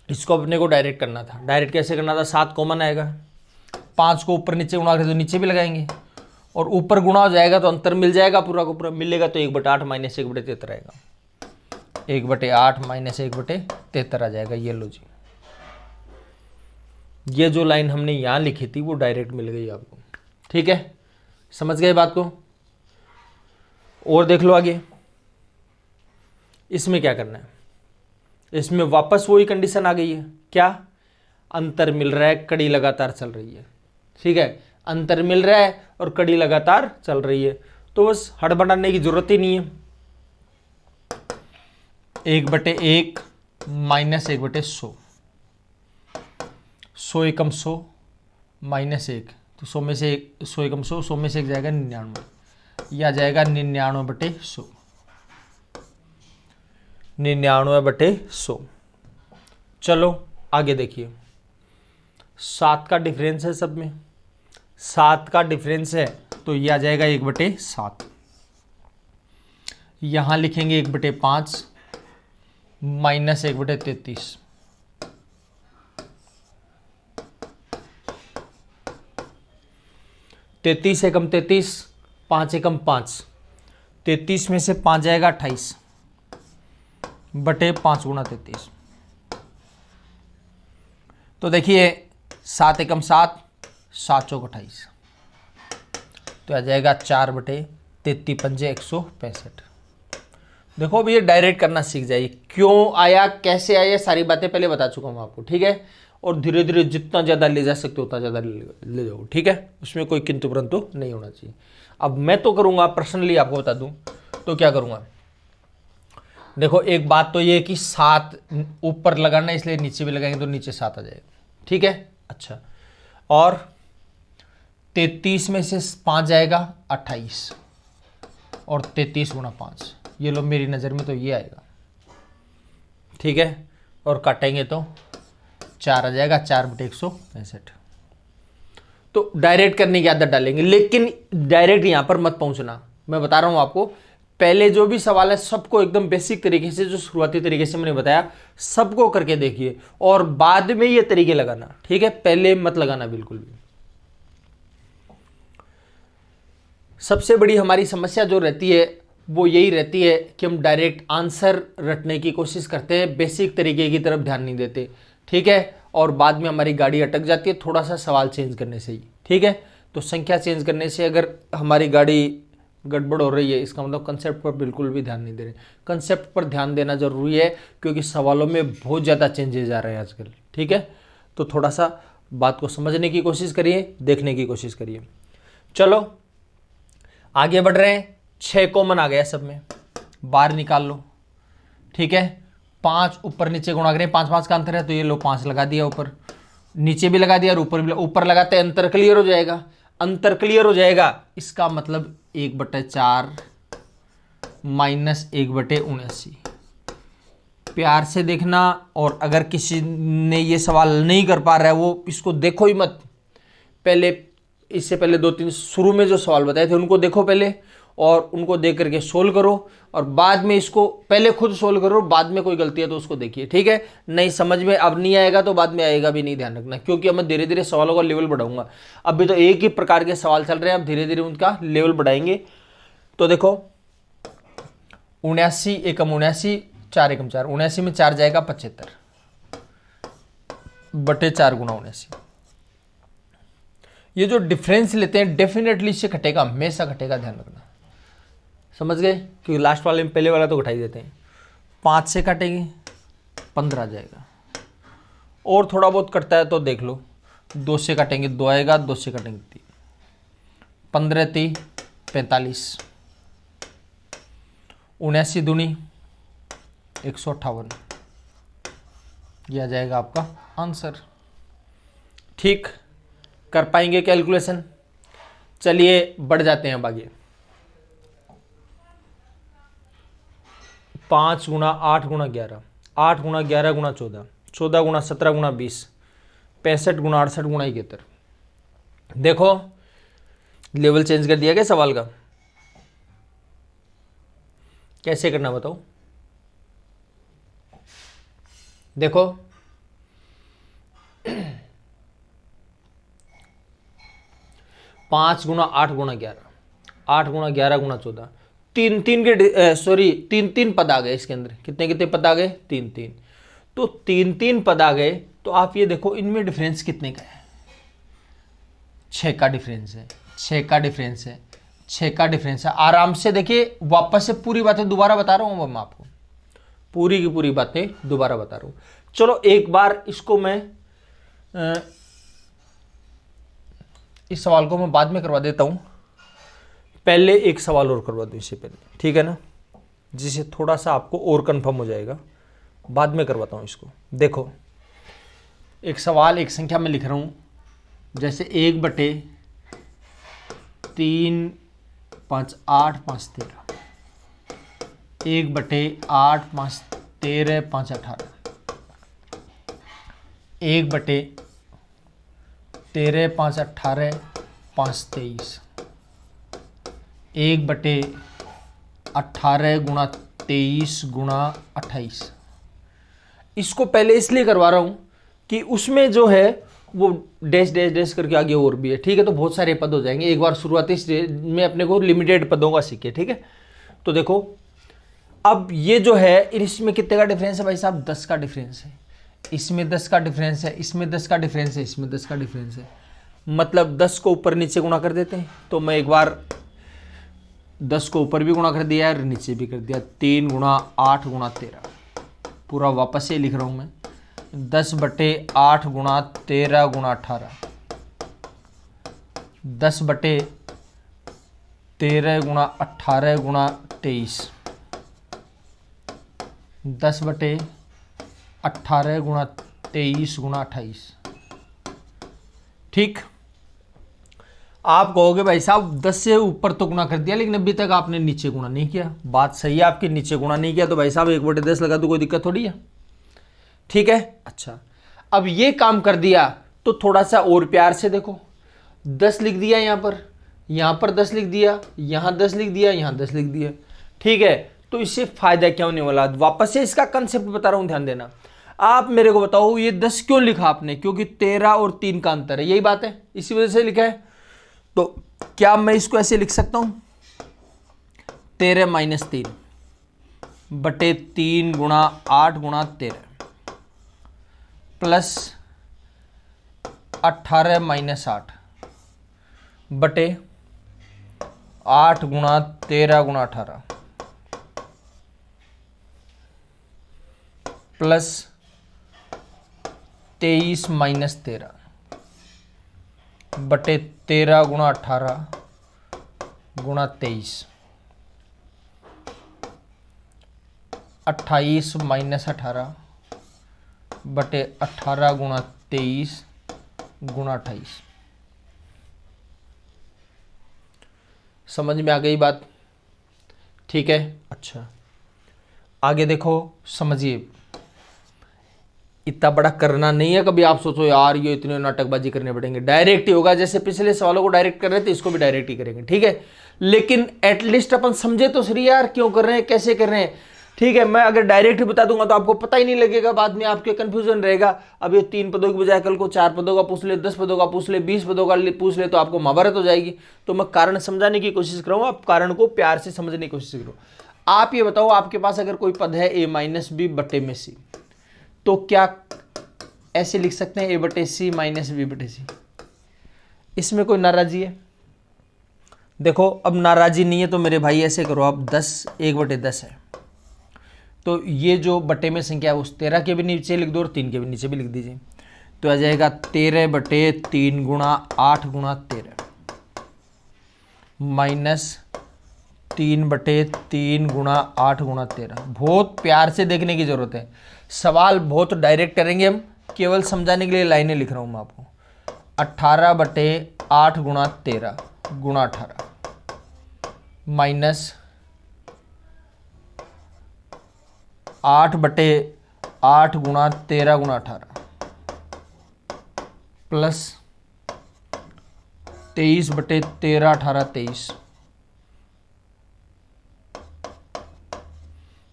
इसको अपने को डायरेक्ट करना था। डायरेक्ट कैसे करना था? 7 कॉमन आएगा, 5 को ऊपर नीचे गुणा करके तो नीचे भी लगाएंगे, और ऊपर गुणा हो जाएगा तो अंतर मिल जाएगा, पूरा को पूरा मिलेगा तो 1/8 माइनस 1/73 आएगा। 1/8 माइनस 1/73 आ जाएगा। ये लो जी, ये जो लाइन हमने यहां लिखी थी वो डायरेक्ट मिल गई आपको। ठीक है, समझ गए बात को? और देख लो आगे, इसमें क्या करना है? इसमें वापस वही कंडीशन आ गई है। क्या? अंतर मिल रहा है, कड़ी लगातार चल रही है। ठीक है, अंतर मिल रहा है और कड़ी लगातार चल रही है, तो बस हड़बड़ाने की जरूरत ही नहीं है। 1/1 माइनस 1/100, 100 एकम 100 माइनस 1, तो 100 में से 100 एकम 100, 100 में से 1 जाएगा 99, यह आ जाएगा 99/100, 99/100। चलो आगे देखिए, 7 का डिफरेंस है सब में, 7 का डिफरेंस है तो यह आ जाएगा 1/7। यहां लिखेंगे 1/5 माइनस 1/33, 33 एकम 33, 5 एकम 5, 33 में से 5 जाएगा 28 बटे 5 गुणा 33। तो देखिए 7 एकम 7, 7 चौक 28, तो आ जाएगा 4/33 पंजे 165। देखो अब ये डायरेक्ट करना सीख जाइए। क्यों आया, कैसे आया, सारी बातें पहले बता चुका हूं आपको। ठीक है, और धीरे धीरे जितना ज़्यादा ले जा सकते हो उतना ज़्यादा ले जाओ। ठीक है, उसमें कोई किंतु परंतु नहीं होना चाहिए। अब मैं तो करूँगा, पर्सनली आपको बता दूँ तो क्या करूँगा। देखो एक बात तो ये कि 7 ऊपर लगाना, इसलिए नीचे भी लगाएंगे तो नीचे 7 आ जाएगा। ठीक है, अच्छा, और 33 में से 5 जाएगा 28, और 33 गुणा 5, ये लो मेरी नज़र में तो ये आएगा। ठीक है, और काटेंगे तो 4 आ जाएगा, 4/165। तो डायरेक्ट करने की आदत डालेंगे, लेकिन डायरेक्ट यहां पर मत पहुंचना। मैं बता रहा हूं आपको, पहले जो भी सवाल है सबको एकदम बेसिक तरीके से, जो शुरुआती तरीके से मैंने बताया, सबको करके देखिए और बाद में ये तरीके लगाना। ठीक है, पहले मत लगाना बिल्कुल भी। सबसे बड़ी हमारी समस्या जो रहती है वो यही रहती है कि हम डायरेक्ट आंसर रटने की कोशिश करते हैं, बेसिक तरीके की तरफ ध्यान नहीं देते। ठीक है, और बाद में हमारी गाड़ी अटक जाती है थोड़ा सा सवाल चेंज करने से ही। ठीक है, तो संख्या चेंज करने से अगर हमारी गाड़ी गड़बड़ हो रही है, इसका मतलब कंसेप्ट पर बिल्कुल भी ध्यान नहीं दे रहे। कंसेप्ट पर ध्यान देना जरूरी है, क्योंकि सवालों में बहुत ज़्यादा चेंजेस आ रहे हैं आजकल। ठीक है, तो थोड़ा सा बात को समझने की कोशिश करिए, देखने की कोशिश करिए। चलो आगे बढ़ रहे हैं। 6 कॉमन आ गया सब में, बाहर निकाल लो। ठीक है, 5 ऊपर नीचे गुणा करें, 5 का अंतर है तो ये लो 5 लगा दिया, ऊपर नीचे भी लगा दिया और ऊपर भी। ऊपर लगाते अंतर क्लियर हो जाएगा, अंतर क्लियर हो जाएगा, इसका मतलब 1/4 माइनस 1/79। प्यार से देखना, और अगर किसी ने ये सवाल नहीं कर पा रहा है वो इसको देखो ही मत। पहले इससे पहले 2-3 शुरू में जो सवाल बताए थे उनको देखो पहले, और उनको देख करके सोल्व करो, और बाद में इसको पहले खुद सोल्व करो, बाद में कोई गलती है तो उसको देखिए। ठीक है, नहीं समझ में अब नहीं आएगा तो बाद में आएगा भी नहीं, ध्यान रखना, क्योंकि अब मैं धीरे धीरे सवालों का लेवल बढ़ाऊंगा। अभी तो एक ही प्रकार के सवाल चल रहे हैं, अब धीरे धीरे उनका लेवल बढ़ाएंगे। तो देखो 79 एकम 79, 4 एकम 4, 79 में 4 जाएगा 75 बटे 4 गुणा 79। ये जो डिफरेंस लेते हैं डेफिनेटली इससे घटेगा, हमेशा घटेगा, ध्यान रखना। समझ गए? क्योंकि लास्ट वाले में पहले वाला तो घटाई देते हैं। 5 से काटेंगे 15 जाएगा, और थोड़ा बहुत कटता है तो देख लो। 2 से काटेंगे 2 आएगा, 2 से काटेंगे 3, 15 3 45, 79 दूनी 158, यह आ जाएगा आपका आंसर। ठीक, कर पाएंगे कैलकुलेशन? चलिए बढ़ जाते हैं अब आगे। 5 गुणा 8 गुणा 11, 8 गुणा 11 गुणा 14, 14 गुणा 17 गुणा 20, 65 गुणा 68 गुणा 71। देखो लेवल चेंज कर दिया क्या सवाल का? कैसे करना बताओ? देखो 5 गुणा 8 गुणा 11, 8 गुणा 11 गुणा 14, तीन तीन के सॉरी तीन तीन पद आ गए इसके अंदर। कितने कितने पद आ गए? तीन तीन। तो तीन तीन पद आ गए तो आप ये देखो इनमें डिफरेंस कितने का है? 6 का डिफरेंस है, 6 का डिफरेंस है, 6 का डिफरेंस है। आराम से देखिए, वापस से पूरी बातें दोबारा बता रहा हूं मैं आपको, पूरी की पूरी बातें दोबारा बता रहा हूं। चलो एक बार इसको मैं इस सवाल को मैं बाद में करवा देता हूं, पहले एक सवाल और करवा दूं इससे पहले, ठीक है ना, जिससे थोड़ा सा आपको और कंफर्म हो जाएगा। बाद में करवाता हूं इसको। देखो एक सवाल, एक संख्या में लिख रहा हूं, जैसे 1/3 5 8 5 13, 1/8 5 13 5 18, 1/13 5 18 5 23, 1/18 गुणा 23 गुणा 28। इसको पहले इसलिए करवा रहा हूं कि उसमें जो है वो डैश डैश डैश करके आगे और भी है, ठीक है, तो बहुत सारे पद हो जाएंगे। एक बार शुरुआती स्टेज में अपने को लिमिटेड पदों का सीखे, ठीक है। तो देखो अब ये जो है इसमें कितने का डिफरेंस है भाई साहब? 10 का डिफरेंस है। इसमें 10 का डिफरेंस है, इसमें 10 का डिफरेंस है, इसमें 10 का डिफरेंस है। मतलब 10 को ऊपर नीचे गुणा कर देते हैं। तो मैं एक बार 10 को ऊपर भी गुणा कर दिया और नीचे भी कर दिया। 3 गुणा 8 गुणा 13, पूरा वापस से लिख रहा हूं मैं। 10/8 गुणा 13 गुणा 18, 10/13 गुणा 18 गुणा 23, 10/18 गुणा 23 गुणा 28। ठीक, आप कहोगे भाई साहब 10 से ऊपर तो गुणा कर दिया लेकिन अभी तक आपने नीचे गुणा नहीं किया। बात सही है आपकी, नीचे गुणा नहीं किया तो भाई साहब 1/10 लगा दो, कोई दिक्कत थोड़ी है, ठीक है। अच्छा, अब ये काम कर दिया तो थोड़ा सा और प्यार से देखो, 10 लिख दिया यहां पर 10 लिख दिया, यहां 10 लिख दिया, यहां 10 लिख दिया, ठीक है। तो इससे फायदा क्या होने वाला? वापस से इसका कंसेप्ट बता रहा हूं, ध्यान देना। आप मेरे को बताओ ये 10 क्यों लिखा आपने? क्योंकि 13 और 3 का अंतर है, यही बात है, इसी वजह से लिखा है। तो क्या मैं इसको ऐसे लिख सकता हूं? 13 - 3 बटे 3 गुणा 8 गुणा 13 प्लस 18 - 8 बटे 8 गुणा 13 गुणा 18 प्लस 23 - 13 बटे 13 गुणा 18 गुणा 23, 28 - 18 बटे 18 गुणा 23 गुणा 28। समझ में आ गई बात? ठीक है। अच्छा, आगे देखो, समझिए, इतना बड़ा करना नहीं है। कभी आप सोचो यार ये इतने नाटकबाजी करने पड़ेंगे, डायरेक्ट ही होगा। जैसे पिछले सवालों को डायरेक्ट कर रहे थे, इसको भी डायरेक्ट ही करेंगे, ठीक है। लेकिन एटलीस्ट अपन समझे तो सही यार, क्यों कर रहे हैं, कैसे कर रहे हैं, ठीक है। मैं अगर डायरेक्ट ही बता दूंगा तो आपको पता ही नहीं लगेगा, बाद में आपके कंफ्यूजन रहेगा। अब ये 3 पदों की बजाय कल को 4 पदों का पूछ ले, 10 पदों का पूछ ले, 20 पदों का पूछ ले, तो आपको महाभारत हो जाएगी। तो मैं कारण समझाने की कोशिश कर रहा हूं, आप कारण को प्यार से समझने की कोशिश करो। आप ये बताओ, आपके पास अगर कोई पद है a - b बटे में c, तो क्या ऐसे लिख सकते हैं a बटे c माइनस b बटे c? इसमें कोई नाराजी है? देखो अब नाराजी नहीं है तो मेरे भाई ऐसे करो, आप 10 1/10 है, तो ये जो बटे में संख्या है उस 13 के भी नीचे लिख दो और 3 के भी नीचे भी लिख दीजिए। तो आ जाएगा 13/3 गुणा 8 गुणा 13 माइनस 3/3 गुणा 8 गुणा 13। बहुत प्यार से देखने की जरूरत है, सवाल बहुत डायरेक्ट करेंगे हम, केवल समझाने के लिए लाइनें लिख रहा हूं मैं आपको। 18/8 गुणा 13 गुणा 18 माइनस 8/8 गुणा 13 गुणा 18 प्लस 23/13 18 23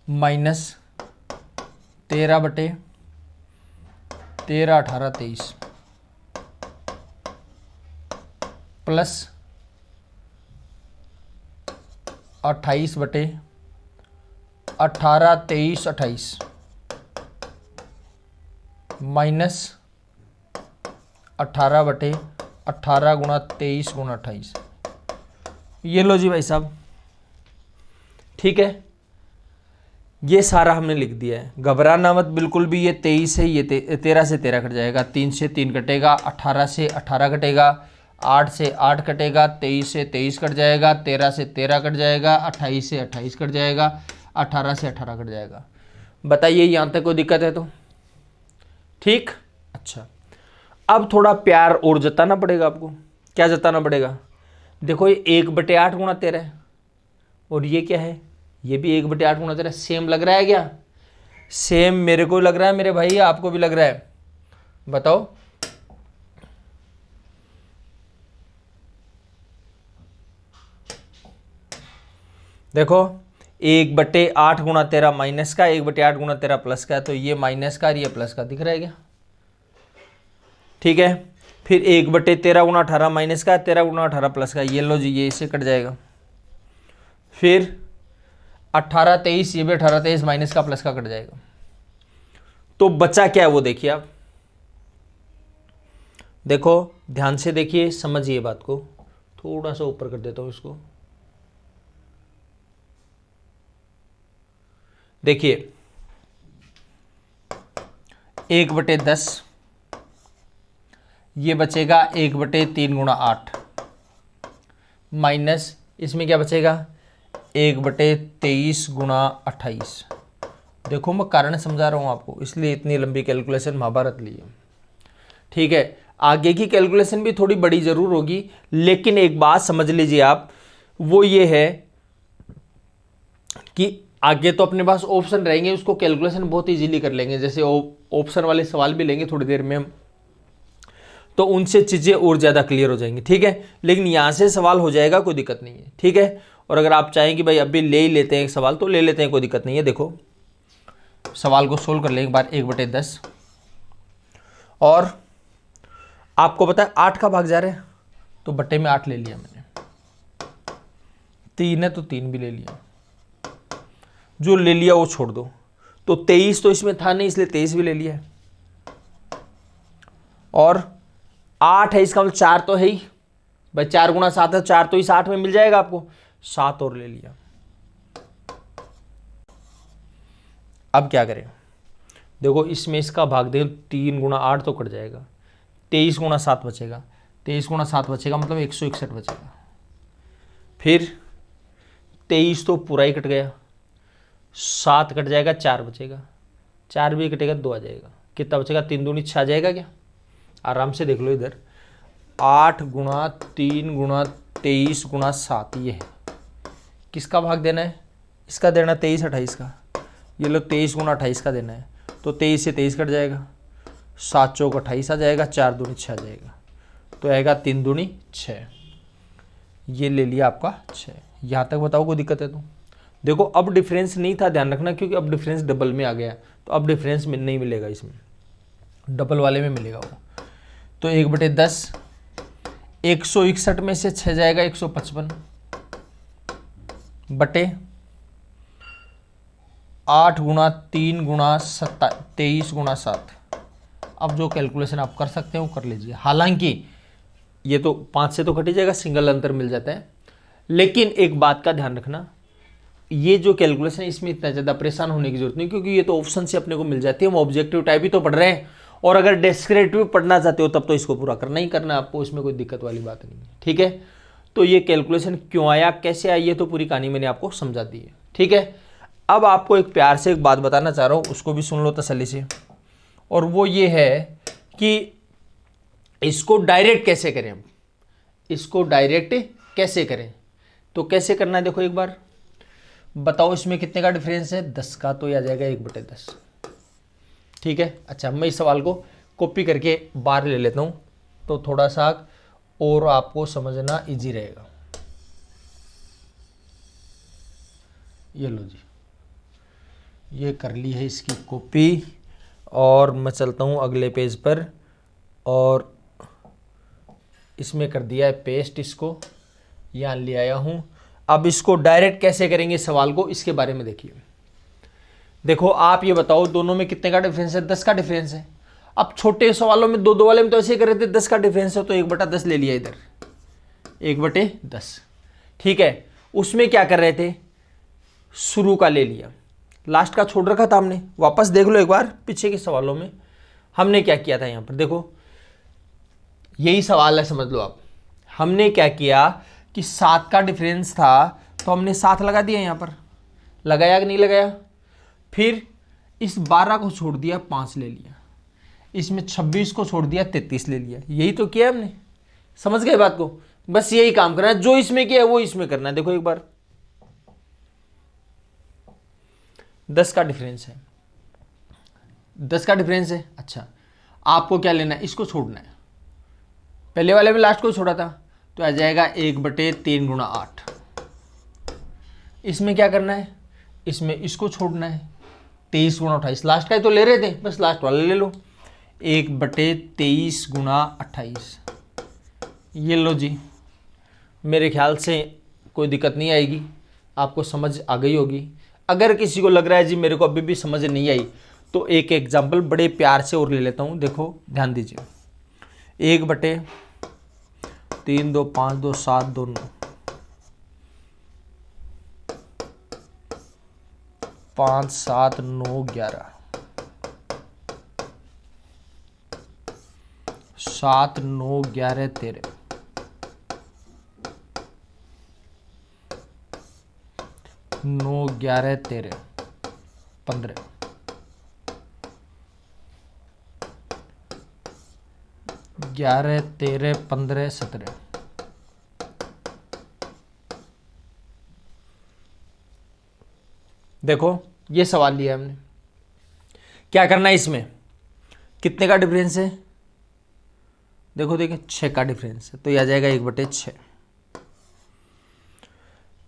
माइनस 13/13 18 23 प्लस 28/18 23 28 माइनस 18/18 गुणा 23 गुणा 28। ये लो जी भाई साहब, ठीक है, ये सारा हमने लिख दिया है। घबराना मत बिल्कुल भी। ये 23 है, ये 13 से 13 कट जाएगा, 3 से 3 कटेगा, 18 से 18 कटेगा, 8 से 8 कटेगा, 23 से 23 कट जाएगा, 13 से 13 कट जाएगा, 28 से 28 कट जाएगा, 18 से 18 कट जाएगा। बताइए यहाँ तक कोई दिक्कत है तो? ठीक, अच्छा, अब थोड़ा प्यार और जताना पड़ेगा आपको। क्या जताना पड़ेगा? देखो ये 1/8 गुणा 13 है और ये क्या है? ये भी 1/8 गुणा 13। सेम लग रहा है क्या? सेम मेरे को लग रहा है मेरे भाई, आपको भी लग रहा है? बताओ। देखो 1/8 गुणा 13 माइनस का, 1/8 गुणा 13 प्लस का, तो ये माइनस का और ये प्लस का दिख रहा है क्या? ठीक है, फिर 1/13 गुणा 18 माइनस का, 13 गुणा 18 प्लस का, ये लो जी, ये इससे कट जाएगा। फिर 18 23, ये भी 18 23 माइनस का प्लस का कट जाएगा। तो बचा क्या है वो देखिए आप। देखो ध्यान से देखिए, समझिए बात को। थोड़ा सा ऊपर कर देता हूं इसको। देखिए 1/10, ये बचेगा 1/3 गुणा 8 माइनस इसमें क्या बचेगा? 1/23 गुणा 28। देखो मैं कारण समझा रहा हूं आपको, इसलिए इतनी लंबी कैलकुलेशन महाभारत ली है। ठीक है, आगे की कैलकुलेशन भी थोड़ी बड़ी जरूर होगी, लेकिन एक बात समझ लीजिए आप, वो ये है कि आगे तो अपने पास ऑप्शन रहेंगे, उसको कैलकुलेशन बहुत इजीली कर लेंगे। जैसे ऑप्शन वाले सवाल भी लेंगे थोड़ी देर में हम, तो उनसे चीजें और ज्यादा क्लियर हो जाएंगी। ठीक है, लेकिन यहां से सवाल हो जाएगा, कोई दिक्कत नहीं है। ठीक है, और अगर आप चाहें कि भाई अभी ले ही लेते हैं एक सवाल, तो ले लेते हैं, कोई दिक्कत नहीं है। देखो सवाल को सोल्व कर लें एक बार। 1/10 और आपको पता है 8 का भाग जा रहा है, तो बट्टे में 8 ले लिया मैंने। 3 है तो 3 भी ले लिया, जो ले लिया वो छोड़ दो। तो 23 तो इसमें था नहीं, इसलिए 23 भी ले लिया। और 8 है, इसका मतलब 4 तो है ही भाई, 4 गुणा 7 है, 4 तो इस 8 में मिल जाएगा आपको, 7 और ले लिया। अब क्या करें? देखो इसमें इसका भाग दे, 3 गुणा 8 तो कट जाएगा, 23 गुणा 7 बचेगा, 23 गुणा 7 बचेगा मतलब 161 बचेगा। फिर 23 तो पूरा ही कट गया, 7 कट जाएगा, 4 बचेगा, 4 भी कटेगा, 2 आ जाएगा। कितना बचेगा? 3 दूनी 6 आ जाएगा क्या? आराम से देख लो इधर। 8 गुणा 3 गुणा 23 गुणा 7, ये है। किसका भाग देना है? इसका देना 23 28 का। ये लो 23 गुणा 28 का देना है, तो 23 से 23 कट जाएगा, 7 चौक 28 आ जाएगा, 4 दूनी 6 आ जाएगा, तो आएगा 3 दूनी 6। ये ले लिया आपका 6। यहाँ तक बताओ कोई दिक्कत है तो? देखो अब डिफरेंस नहीं था, ध्यान रखना, क्योंकि अब डिफरेंस डबल में आ गया, तो अब डिफरेंस में नहीं मिलेगा, इसमें डबल वाले में मिलेगा वो। तो 1/10, 161 में से 6 जाएगा 155 बटे 8 गुणा 3 गुणा 23 गुणा 7। अब जो कैलकुलेशन आप कर सकते हो कर लीजिए। हालांकि ये तो 5 से तो कट ही जाएगा, सिंगल अंतर मिल जाता है, लेकिन एक बात का ध्यान रखना, ये जो कैलकुलेशन है इसमें इतना ज़्यादा परेशान होने की जरूरत नहीं, क्योंकि ये तो ऑप्शन से अपने को मिल जाती है। हम ऑब्जेक्टिव टाइप ही तो पढ़ रहे हैं, और अगर डिस्क्रिप्टिव पढ़ना चाहते हो तब तो इसको पूरा करना ही करना है आपको, इसमें कोई दिक्कत वाली बात नहीं है। ठीक है, तो ये कैलकुलेशन क्यों आया, कैसे आई, ये तो पूरी कहानी मैंने आपको समझा दी है। ठीक है, अब आपको एक प्यार से एक बात बताना चाह रहा हूँ, उसको भी सुन लो तसल्ली से, और वो ये है कि इसको डायरेक्ट कैसे करें। हम इसको डायरेक्ट कैसे करें, तो कैसे करना है देखो एक बार बताओ। इसमें कितने का डिफरेंस है? 10 का, तो यह आ जाएगा 1/10। ठीक है, अच्छा मैं इस सवाल को कॉपी करके बाहर ले लेता हूँ, तो थोड़ा सा और आपको समझना इजी रहेगा। ये लो जी, ये कर ली है इसकी कॉपी, और मैं चलता हूँ अगले पेज पर, और इसमें कर दिया है पेस्ट, इसको यहाँ ले आया हूँ। अब इसको डायरेक्ट कैसे करेंगे सवाल को, इसके बारे में देखिए। देखो आप ये बताओ दोनों में कितने का डिफरेंस है, 10 का डिफरेंस है। अब छोटे सवालों में दो दो वाले में तो ऐसे ही कर रहे थे, 10 का डिफरेंस है तो 1/10 ले लिया इधर, 1/10। ठीक है, उसमें क्या कर रहे थे, शुरू का ले लिया, लास्ट का छोड़ रखा था हमने। वापस देख लो एक बार पीछे के सवालों में हमने क्या किया था। यहाँ पर देखो यही सवाल है, समझ लो आप। हमने क्या किया कि 7 का डिफरेंस था तो हमने 7 लगा दिया, यहाँ पर लगाया कि नहीं लगाया। फिर इस 12 को छोड़ दिया, 5 ले लिया। इसमें 26 को छोड़ दिया, 33 ले लिया। यही तो किया हमने, समझ गए बात को। बस यही काम करना है, जो इसमें किया है वो इसमें करना है। देखो एक बार 10 का डिफरेंस है, 10 का डिफरेंस है। अच्छा, आपको क्या लेना है, इसको छोड़ना है। पहले वाले में लास्ट को छोड़ा था तो आ जाएगा 1/3 × 8। इसमें क्या करना है, इसमें इसको छोड़ना है, 23 × 28। लास्ट का ही तो ले रहे थे, बस लास्ट वाला ले लो, 1/23 × 28। ये लो जी, मेरे ख्याल से कोई दिक्कत नहीं आएगी, आपको समझ आ गई होगी। अगर किसी को लग रहा है जी मेरे को अभी भी समझ नहीं आई, तो एक एग्जाम्पल बड़े प्यार से और ले लेता हूँ। देखो ध्यान दीजिए, 1/3 2 5 2 7 2 9, 5 7 9 11, 7 9 11 13, 9 11 13 15, 11 13 15 17। देखो ये सवाल लिया हमने, क्या करना है इसमें, कितने का डिफरेंस है, देखो देखिए 6 का डिफरेंस है, तो यह आ जाएगा 1/6।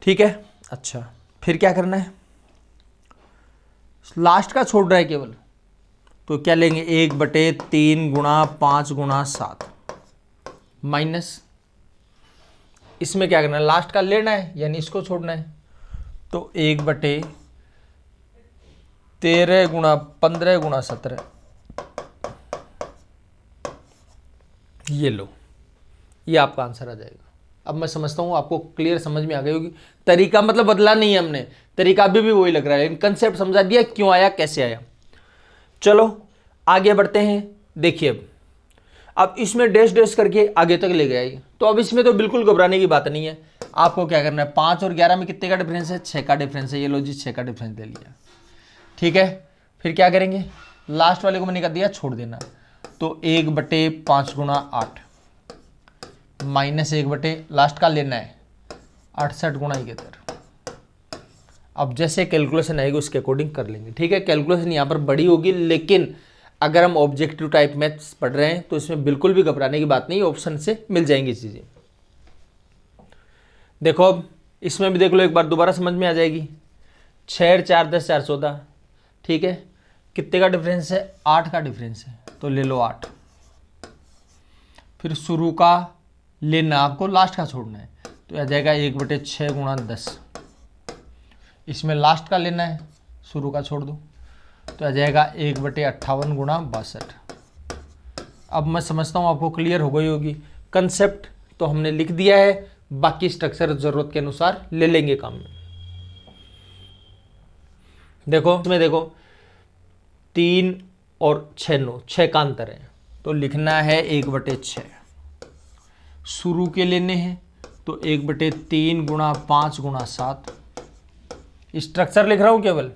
ठीक है। अच्छा, फिर क्या करना है, लास्ट का छोड़ रहा है केवल, तो क्या लेंगे, 1/3 × 5 × 7 माइनस, इसमें क्या करना है, लास्ट का लेना है यानी इसको छोड़ना है, तो 1/13 × 15 × 17। ये लो, ये आपका आंसर आ जाएगा। अब मैं समझता हूँ आपको क्लियर समझ में आ गई होगी। तरीका मतलब बदला नहीं है हमने, तरीका अभी भी वही लग रहा है, लेकिन कंसेप्ट समझा दिया, क्यों आया कैसे आया। चलो आगे बढ़ते हैं। देखिए अब इसमें डैश डैश करके आगे तक ले गया ये, तो अब इसमें तो बिल्कुल घबराने की बात नहीं है। आपको क्या करना है, 5 और 11 में कितने का डिफरेंस है, 6 का डिफरेंस है। ये लो जी 6 का डिफरेंस ले लिया। ठीक है, फिर क्या करेंगे, लास्ट वाले को मैंने कर दिया छोड़ देना, तो 1/5 × 8 माइनस 1 लास्ट का लेना है 68 × 71। अब जैसे कैलकुलेशन आएगी उसके अकॉर्डिंग कर लेंगे। ठीक है, कैलकुलेशन यहाँ पर बड़ी होगी, लेकिन अगर हम ऑब्जेक्टिव टाइप मैथ्स पढ़ रहे हैं तो इसमें बिल्कुल भी घबराने की बात नहीं, ऑप्शन से मिल जाएंगी चीज़ें। देखो अब इसमें भी देख लो एक बार, दोबारा समझ में आ जाएगी। 6 4 10 4 14। ठीक है, कितने का डिफरेंस है, 8 का डिफरेंस है, तो ले लो 8। फिर शुरू का लेना, आपको लास्ट का छोड़ना है, तो आ जाएगा 1/6 × 10। इसमें लास्ट का लेना है, शुरू का छोड़ दो, तो आ जाएगा 1/58 × 62। अब मैं समझता हूँ आपको क्लियर हो गई होगी। कंसेप्ट तो हमने लिख दिया है, बाकी स्ट्रक्चर जरूरत के अनुसार ले लेंगे काम में। देखो इसमें देखो 3 और 6 9, 6 का अंतर है, तो लिखना है 1/6। शुरू के लेने हैं, तो 1/3 × 5 × 7। स्ट्रक्चर लिख रहा हूं केवल,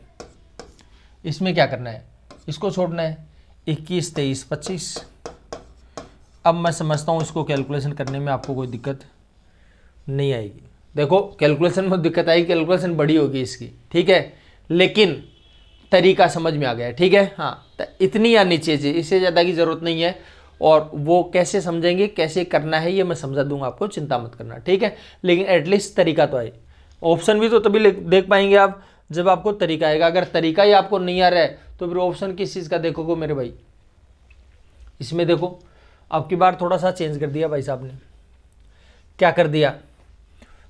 इसमें क्या करना है, इसको छोड़ना है, 21 23 25। अब मैं समझता हूं इसको कैलकुलेशन करने में आपको कोई दिक्कत नहीं आएगी। देखो कैलकुलेशन में दिक्कत आएगी, कैलकुलेशन बड़ी होगी इसकी। ठीक है, लेकिन तरीका समझ में आ गया है। ठीक है, हाँ, तो इतनी आनी चाहिए, इससे ज़्यादा की ज़रूरत नहीं है। और वो कैसे समझेंगे, कैसे करना है, ये मैं समझा दूंगा आपको, चिंता मत करना, ठीक है। लेकिन एटलीस्ट तरीका तो आए। ऑप्शन भी तो तभी देख पाएंगे आप जब आपको तरीका आएगा। अगर तरीका ही आपको नहीं आ रहा है तो फिर ऑप्शन किस चीज़ का देखोगे मेरे भाई। इसमें देखो अब की बार थोड़ा सा चेंज कर दिया भाई साहब ने। क्या कर दिया,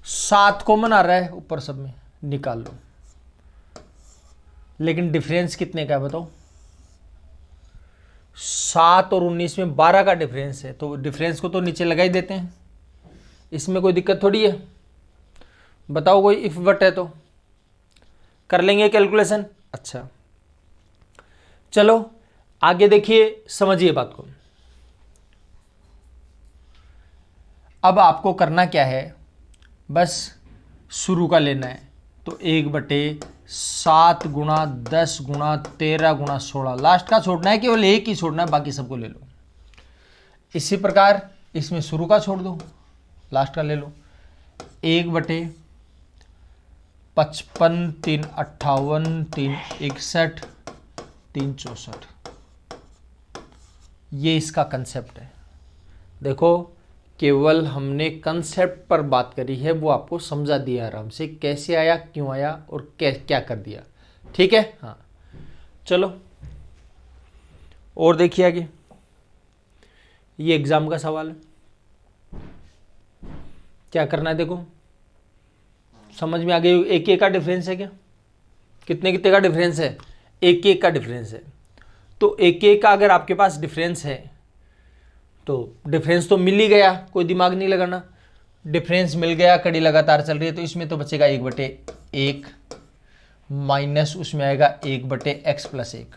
7 कॉमन आ रहा है ऊपर सब में, निकाल लो। लेकिन डिफरेंस कितने का है बताओ, 7 और 19 में 12 का डिफरेंस है, तो डिफरेंस को तो नीचे लगा ही देते हैं, इसमें कोई दिक्कत थोड़ी है। बताओ कोई इफ बट है तो कर लेंगे कैलकुलेशन। अच्छा चलो आगे देखिए, समझिए बात को। अब आपको करना क्या है, बस शुरू का लेना है। तो 1/7 गुणा 10 गुणा 13 गुणा 16, लास्ट का छोड़ना है, केवल एक ही छोड़ना है, बाकी सबको ले लो। इसी प्रकार इसमें शुरू का छोड़ दो, लास्ट का ले लो। 1/55 3 58 3 61 3 64, ये इसका कंसेप्ट है। देखो केवल हमने कंसेप्ट पर बात करी है, वो आपको समझा दिया आराम से, कैसे आया, क्यों आया और क्या कर दिया, ठीक है। हाँ चलो और देखिए आगे, ये एग्जाम का सवाल है। क्या करना है देखो, समझ में आ गई। एक एक का डिफरेंस है क्या, कितने कितने का डिफरेंस है, एक एक का डिफरेंस है। तो एक एक का अगर आपके पास डिफरेंस है तो डिफरेंस तो मिल ही गया, कोई दिमाग नहीं लगाना, डिफरेंस मिल गया, कड़ी लगातार चल रही है, तो इसमें तो बचेगा 1/1 माइनस उसमें आएगा 1/x + 1,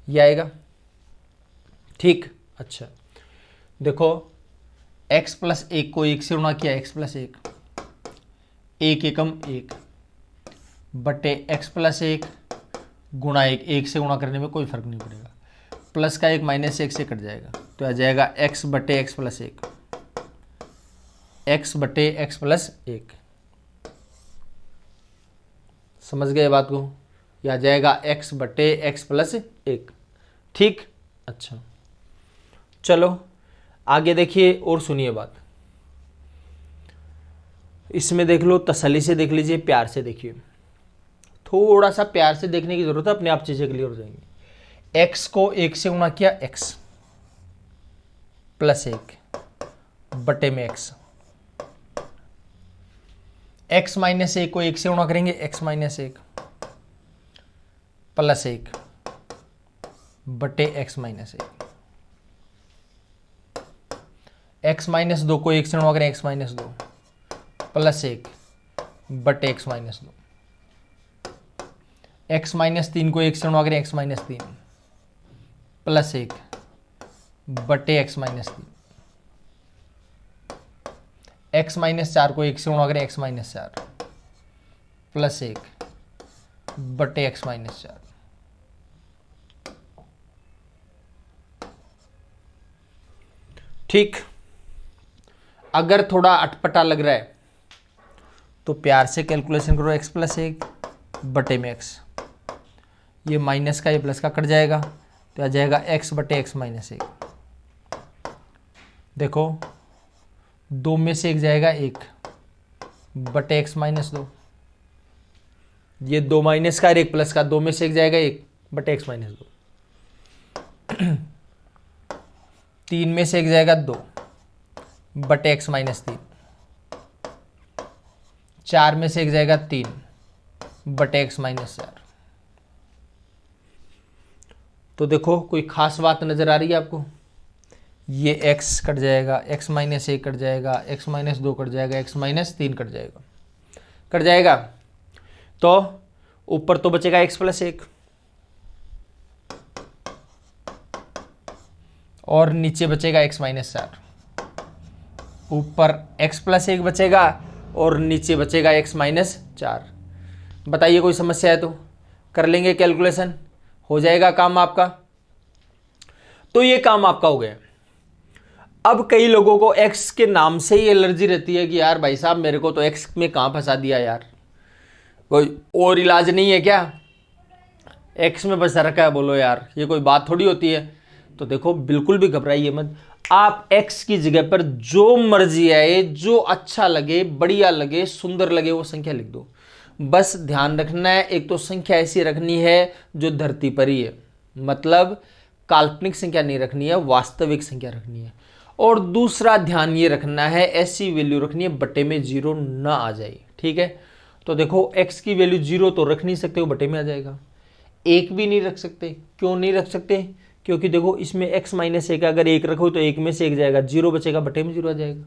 ये आएगा, ठीक। अच्छा देखो x + 1 को 1 से गुणा किया, x + 1, 1 एकम 1 बटे x + 1 गुणा 1, 1 से गुणा करने में कोई फर्क नहीं पड़ेगा, प्लस का 1 माइनस 1 से कट जाएगा, तो आ जाएगा x/x + 1, x/x + 1। समझ गए बात को, यह आ जाएगा x/x + 1, ठीक। अच्छा चलो आगे देखिए और सुनिए बात। इसमें देख लो, तसल्ली से देख लीजिए, प्यार से देखिए, थोड़ा सा प्यार से देखने की जरूरत है, अपने आप चीजें क्लियर हो जाएंगी। x को 1 से गुणा किया, x + 1 बटे में x, x - 1 को 1 से गुणा करेंगे, x - 1 + 1 बटे x - 1, x - 2 को 1 से गुणा करें, x - 2 + 1 बटे x - 2, x - 3 को 1 से गुणा करें, x - 3 + 1 बटे x - 3, x - 4 को 1 से गुणा करें, x - 4 + 1 बटे x - 4, ठीक। अगर थोड़ा अटपटा लग रहा है तो प्यार से कैलकुलेशन करो, x + 1 बटे में x, ये माइनस का ये प्लस का कट जाएगा, तो आ जाएगा x/x - 1। देखो 2 में से 1 जाएगा 1 बटे x - 2, ये 2 माइनस का और 1 प्लस का, 2 में से 1 जाएगा 1 बटे x - 2, 3 में से 1 जाएगा 2 बटे x - 3, 4 में से 1 जाएगा 3 बटे x - 4। तो देखो कोई खास बात नजर आ रही है आपको, ये x कट जाएगा, x - 1 कट जाएगा, x - 2 कट जाएगा, x - 3 कट जाएगा, कट जाएगा, तो ऊपर तो बचेगा x + 1 और नीचे बचेगा x - 4, ऊपर x + 1 बचेगा और नीचे बचेगा x - 4। बताइए कोई समस्या है तो कर लेंगे कैलकुलेशन, हो जाएगा काम आपका। तो ये काम आपका हो गया। अब कई लोगों को x के नाम से ही एलर्जी रहती है कि यार भाई साहब मेरे को तो x में कहाँ फंसा दिया यार, कोई और इलाज नहीं है क्या, x में फंसा रखा है, बोलो यार ये कोई बात थोड़ी होती है। तो देखो बिल्कुल भी घबराइए मत, आप x की जगह पर जो मर्जी आए, जो अच्छा लगे, बढ़िया लगे, सुंदर लगे वो संख्या लिख दो। बस ध्यान रखना है, एक तो संख्या ऐसी रखनी है जो धरती पर ही है, मतलब काल्पनिक संख्या नहीं रखनी है, वास्तविक संख्या रखनी है। और दूसरा ध्यान ये रखना है, ऐसी वैल्यू रखनी है बटे में जीरो ना आ जाए, ठीक है। तो देखो x की वैल्यू जीरो तो रख नहीं सकते, वो बटे में आ जाएगा। एक भी नहीं रख सकते, क्यों नहीं रख सकते? क्योंकि देखो इसमें x माइनस एक, अगर एक रखो तो एक में से एक जाएगा, जीरो बचेगा, बटे में जीरो आ जाएगा।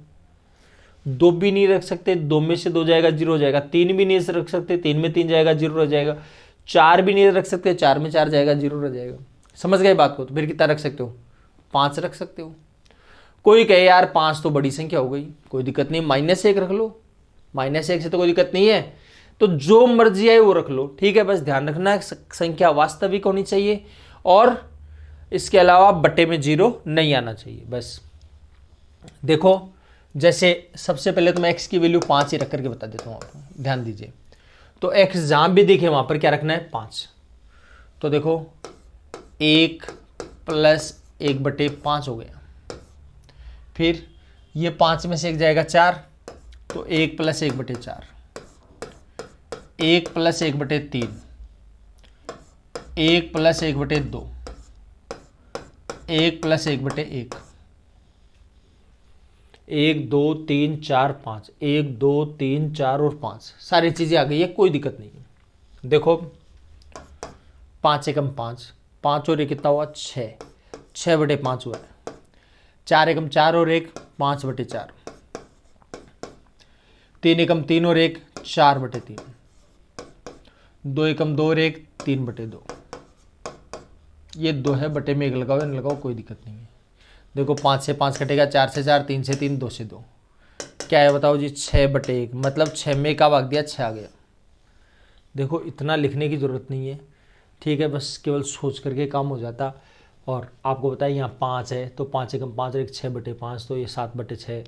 दो भी नहीं रख सकते, दो में से दो जाएगा, जीरो हो जाएगा। तीन भी नहीं रख सकते, तीन में तीन जाएगा, जीरो रह जाएगा। चार भी नहीं रख सकते, चार में चार जाएगा, जीरो रह जाएगा। समझ गए बात को? तो फिर कितना रख सकते हो? 5 रख सकते हो। कोई कहे यार 5 तो बड़ी संख्या हो गई, कोई दिक्कत नहीं, -1 रख लो, -1 से तो कोई दिक्कत नहीं है। तो जो मर्जी है वो रख लो, ठीक है। बस ध्यान रखना संख्या वास्तविक होनी चाहिए और इसके अलावा बटे में जीरो नहीं आना चाहिए। बस देखो, जैसे सबसे पहले तो मैं x की वैल्यू 5 ही रख करके बता देता हूँ आपको, ध्यान दीजिए। तो x जहां भी दिखे वहां पर क्या रखना है? 5। तो देखो 1 + 1/5 हो गया। फिर ये 5 में से एक जाएगा 4, तो 1 + 1/4, 1 + 1/3, 1 + 1/2, 1 + 1/1, 1 2 3 4 5, 1 2 3 4 और 5 सारी चीजें आ गई है, कोई दिक्कत नहीं है। देखो 5 एकम 5, 5 और 1 कितना हुआ? 6, 6/5 हुआ है। 4 एकम 4 और 1 5/4, 3 एकम 3 और 1 4/3, 2 एकम 2 और 1 3/2। ये 2 है, बटे में 1 लगाओ या न लगाओ कोई दिक्कत नहीं है। देखो 5 से 5 कटेगा, 4 से 4, 3 से 3, 2 से 2, क्या है बताओ जी? 6/1, मतलब 6 में का भाग दिया, 6 आ गया। देखो इतना लिखने की ज़रूरत नहीं है, ठीक है, बस केवल सोच करके काम हो जाता। और आपको बताइए यहाँ 5 है, तो 5 एकम 5 और 1 6/5, तो ये 7/6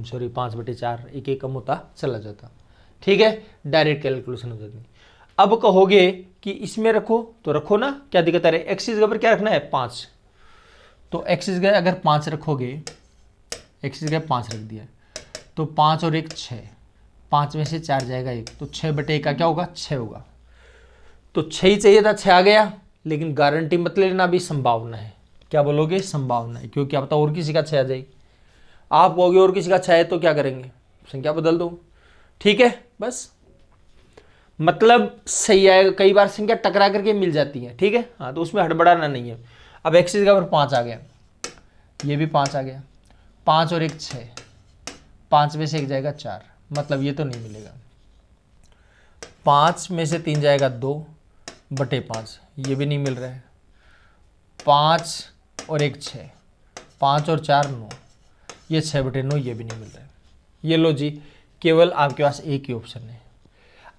सॉरी 5/4, एक एक कम होता चला जाता, ठीक है, डायरेक्ट कैलकुलेशन हो जाती। अब कहोगे कि इसमें रखो, तो रखो ना, क्या दिक्कत आ रही है? x की जगह पर क्या रखना है? 5। तो x की जगह अगर 5 रखोगे, x की जगह 5 रख दिया, तो 5 और 1 6, 5 में से 4 जाएगा 1, तो 6/1 का क्या होगा? 6 होगा। तो 6 ही चाहिए था, 6 आ गया। लेकिन गारंटी मत लेना, अभी संभावना है। क्या बोलोगे? संभावना है, क्योंकि क्या पता और किसी का 6 आ जाए। आप कहोगे और किसी का 6 है तो क्या करेंगे? संख्या बदल दो, ठीक है। बस मतलब सही है, कई बार संख्या टकरा करके मिल जाती है, ठीक है। हाँ, तो उसमें हड़बड़ाना नहीं है। अब x की जगह पर 5 आ गया, ये भी 5 आ गया, 5 और 1 6, 5 में से 1 जाएगा 4, मतलब ये तो नहीं मिलेगा। 5 में से 3 जाएगा 2/5, ये भी नहीं मिल रहा है। 5 और 1 6, 5 और 4 9, ये 6/9, ये भी नहीं मिल रहा है। ये लो जी, केवल आपके पास एक ही ऑप्शन है।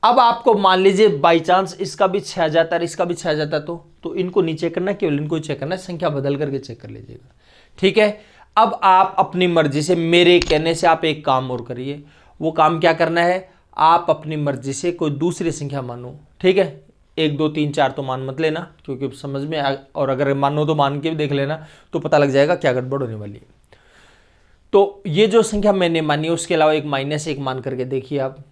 अब आपको मान लीजिए बाई चांस इसका भी 6 आ जाता है, इसका भी 6 आ जाता है, तो इनको नहीं चेक करना, केवल इनको चेक करना है, संख्या बदल करके चेक कर लीजिएगा, ठीक है। अब आप अपनी मर्जी से, मेरे कहने से आप एक काम और करिए। वो काम क्या करना है? आप अपनी मर्जी से कोई दूसरी संख्या मानो, ठीक है। 1 2 3 4 तो मान मत लेना, क्योंकि समझ में और अगर मानो तो मान के भी देख लेना, तो पता लग जाएगा क्या गड़बड़ होने वाली है। तो ये जो संख्या मैंने मानी है, उसके अलावा एक -1 मान करके देखिए आप,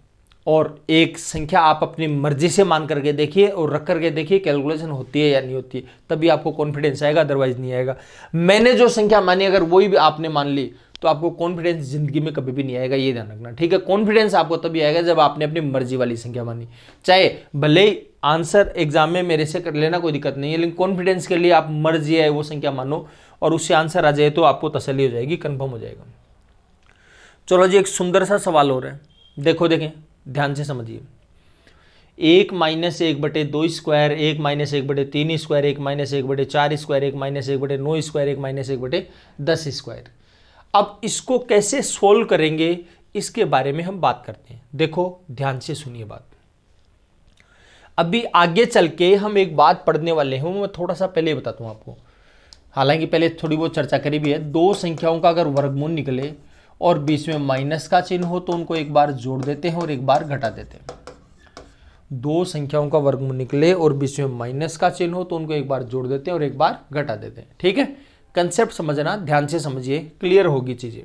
और एक संख्या आप अपनी मर्जी से मान करके देखिए और रख करके देखिए कैलकुलेशन होती है या नहीं होती है, तभी आपको कॉन्फिडेंस आएगा, अदरवाइज नहीं आएगा। मैंने जो संख्या मानी, अगर वही भी आपने मान ली, तो आपको कॉन्फिडेंस जिंदगी में कभी भी नहीं आएगा, ये ध्यान रखना, ठीक है। कॉन्फिडेंस आपको तभी आएगा जब आपने अपनी मर्जी वाली संख्या मानी। चाहे भले ही आंसर एग्जाम में मेरे से कर लेना, कोई दिक्कत नहीं है, लेकिन कॉन्फिडेंस के लिए आप मर्जी है वो संख्या मानो, और उससे आंसर आ जाए तो आपको तसल्ली हो जाएगी, कन्फर्म हो जाएगा। चलो जी, एक सुंदर सा सवाल हो रहा है, देखो देखें, ध्यान से समझिए। 1 - 1/2 square, 1 - 1/3 square, 1 - 1/4 square, 1 - 1/9 square, 1 - 1/10 square. अब इसको कैसे सोल्व करेंगे, इसके बारे में हम बात करते हैं। देखो ध्यान से सुनिए बात। अभी आगे चल के हम एक बात पढ़ने वाले हैं, मैं थोड़ा सा पहले बताता हूं आपको, हालांकि पहले थोड़ी बहुत चर्चा करी भी है। दो संख्याओं का अगर वर्गमूल निकले और बीच में माइनस का चिन्ह हो, तो उनको एक बार जोड़ देते हैं और एक बार घटा देते हैं। दो संख्याओं का वर्गमूल निकले और बीच में माइनस का चिन्ह हो तो उनको एक बार जोड़ देते हैं और एक बार घटा देते हैं। ठीक है, कंसेप्ट समझना, ध्यान से समझिए, क्लियर होगी चीजें।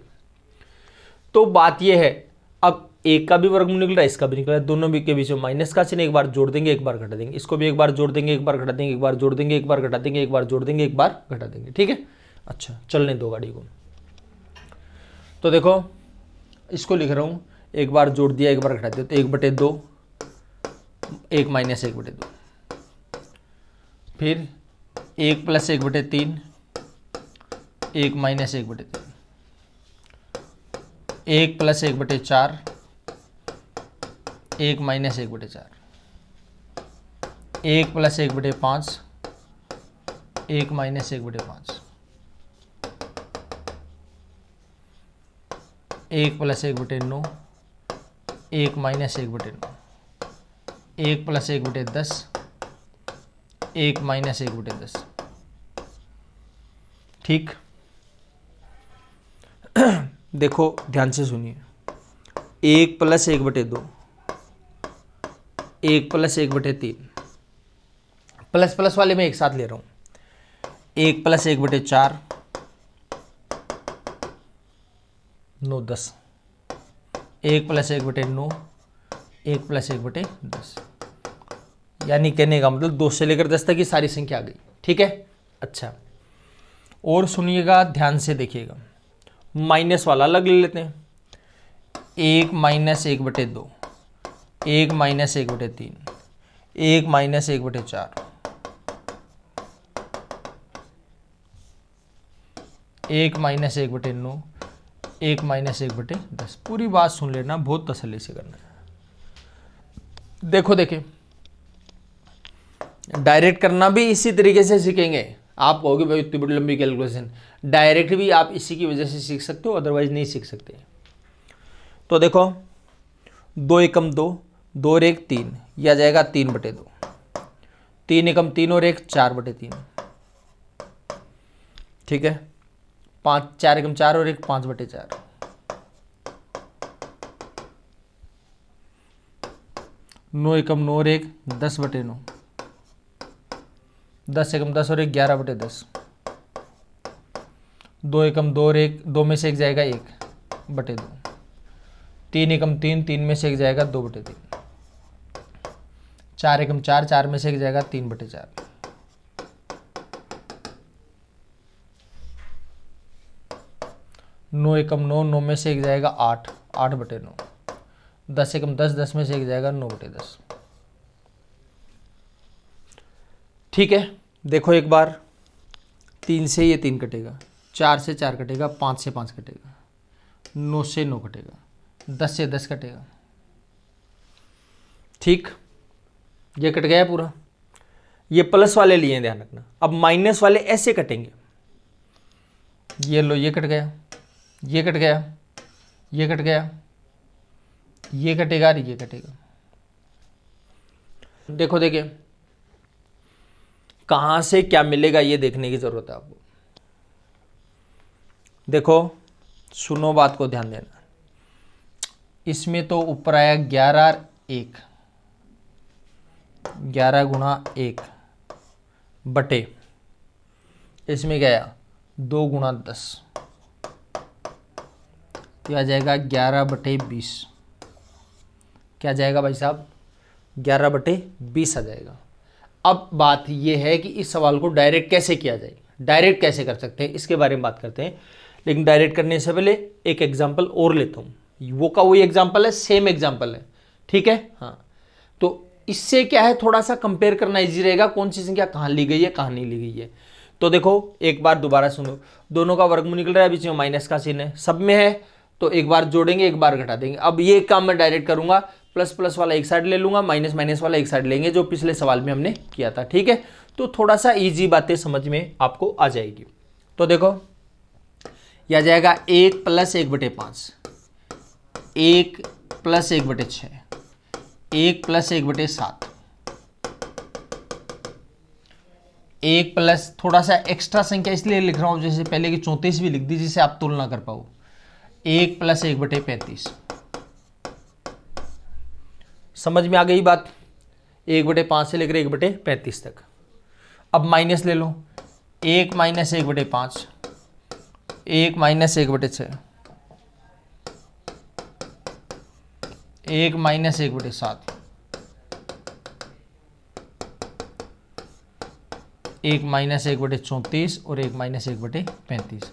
तो बात यह है, अब एक का भी वर्गमूल निकल रहा है, इसका भी निकल रहा है, दोनों के बीच में माइनस का चिन्ह, एक बार जोड़ देंगे एक बार घटा देंगे, इसको भी एक बार जोड़ देंगे एक बार घटा देंगे, एक बार जोड़ देंगे एक बार घटा देंगे, एक बार जोड़ देंगे एक बार घटा देंगे। ठीक है, अच्छा चलने दो गाड़ी को। तो देखो इसको लिख रहा हूं, एक बार जोड़ दिया एक बार घटा दिया, तो 1/2, 1 माइनस 1/2, फिर 1 plus 1/3, 1 minus 1/3, 1 plus 1/4, 1 minus 1/4, 1 plus 1/5, 1 minus 1/5, 1 plus 1/9, 1 minus 1/9, 1 plus 1/10, 1 minus 1/10। ठीक, देखो ध्यान से सुनिए, 1 प्लस 1/2, 1 प्लस 1/3, प्लस प्लस वाले में एक साथ ले रहा हूं, 1 प्लस 1/4, 9 10, 1 प्लस 1/9, 1 प्लस 1/10, यानी कहने का मतलब 2 से लेकर 10 तक की सारी संख्या आ गई। ठीक है, अच्छा और सुनिएगा, ध्यान से देखिएगा, माइनस वाला अलग ले लेते हैं, 1 minus 1/2, 1 minus 1/3, 1 minus 1/4, 1 minus 1/9, 1 minus 1/10। पूरी बात सुन लेना, बहुत तसल्ली से करना है। देखो देखिए, डायरेक्ट करना भी इसी तरीके से सीखेंगे। आप कहोगे भाई इतनी बड़ी लंबी कैलकुलेशन, डायरेक्ट भी आप इसी की वजह से सीख सकते हो, अदरवाइज नहीं सीख सकते। तो देखो 2 एकम 2, 2 और 1 3, यह आ जाएगा 3/2, 3 एकम 3 और 1 4/3। ठीक है, 5 4 एकम 4 और 1 5/4, 9 एकम 9 और 1 10/9, 10 एकम 10 और 1 11/10, 2 एकम 2 और 1 2 में से एक जाएगा 1/2, 3 एकम 3 3 में से एक जाएगा 2/3, 4 एकम 4 4 में से एक जाएगा 3/4, 9 एकम 9 9 में से एक जाएगा 8 8/9, 10 एकम 10 10 में से एक जाएगा 9/10। ठीक है, देखो एक बार, 3 से ये 3 कटेगा, 4 से 4 कटेगा, 5 से 5 कटेगा, 9 से 9 कटेगा, 10 से 10 कटेगा। ठीक, ये कट गया पूरा। ये प्लस वाले लिए, ध्यान रखना। अब माइनस वाले ऐसे कटेंगे, ये लो, ये कट गया, ये कट गया, ये कट गया, ये कटेगा और ये कटेगा। देखो देखिए कहां से क्या मिलेगा ये देखने की जरूरत है आपको। देखो सुनो, बात को ध्यान देना। इसमें तो ऊपर आया 11 और 1, 11 गुणा 1 बटे, इसमें क्या आया 2 गुणा 10, तो आ जाएगा 11/20। क्या जाएगा भाई साहब, 11/20 आ जाएगा। अब बात यह है कि इस सवाल को डायरेक्ट कैसे किया जाए, डायरेक्ट कैसे कर सकते हैं, इसके बारे में बात करते हैं। लेकिन डायरेक्ट करने से पहले एक एग्जांपल और लेता हूं, वो का वही एग्जांपल है, सेम एग्जांपल है। ठीक है, हाँ, तो इससे क्या है, थोड़ा सा कंपेयर करना इजी रहेगा, कौन सी संख्या कहाँ ली गई है कहाँ नहीं ली गई है। तो देखो एक बार दोबारा सुनो, दोनों का वर्गमूल निकल रहा है, बीच में माइनस का चिन्ह है, सब में है, तो एक बार जोड़ेंगे एक बार घटा देंगे। अब ये काम मैं डायरेक्ट करूंगा, प्लस प्लस वाला एक साइड ले लूंगा, माइनस माइनस वाला एक साइड लेंगे, जो पिछले सवाल में हमने किया था। ठीक है, तो थोड़ा सा इजी बातें समझ में आपको आ जाएगी। तो देखो यह आ जाएगा 1 प्लस 1/5, 1 प्लस 1/6, 1 प्लस 1/7, 1 प्लस थोड़ा सा एक्स्ट्रा संख्या इसलिए लिख रहा हूं, जैसे पहले की 34 भी लिख दी, जिसे आप तुलना कर पाओ, 1 प्लस 1/35। समझ में आ गई बात। 1/5 से लेकर 1/35 तक। अब माइनस ले लो, 1 - 1/5, 1 - 1/6, 1 - 1/7, 1 - 1/34 और 1 - 1/35।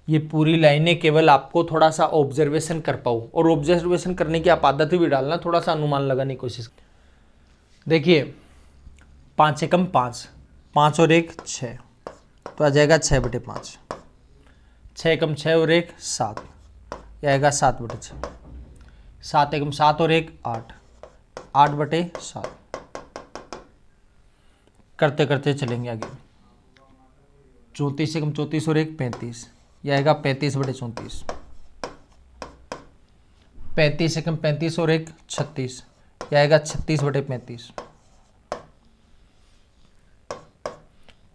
ये पूरी लाइनें केवल आपको थोड़ा सा ऑब्जर्वेशन कर पाओ, और ऑब्जर्वेशन करने की आप आदत भी डालना, थोड़ा सा अनुमान लगाने की कोशिश। देखिए 5 से कम 5, 5 और 1 6, तो आ जाएगा 6/5, 6 कम 6 और 1 7, यह आएगा 7/6, 7 एकम 7 और 1 8, 8/7। करते करते चलेंगे आगे, 34 से कम 34 और 1 35, यह आएगा 35/34, 35 से कम 35 और 1 36, यह आएगा 36/35,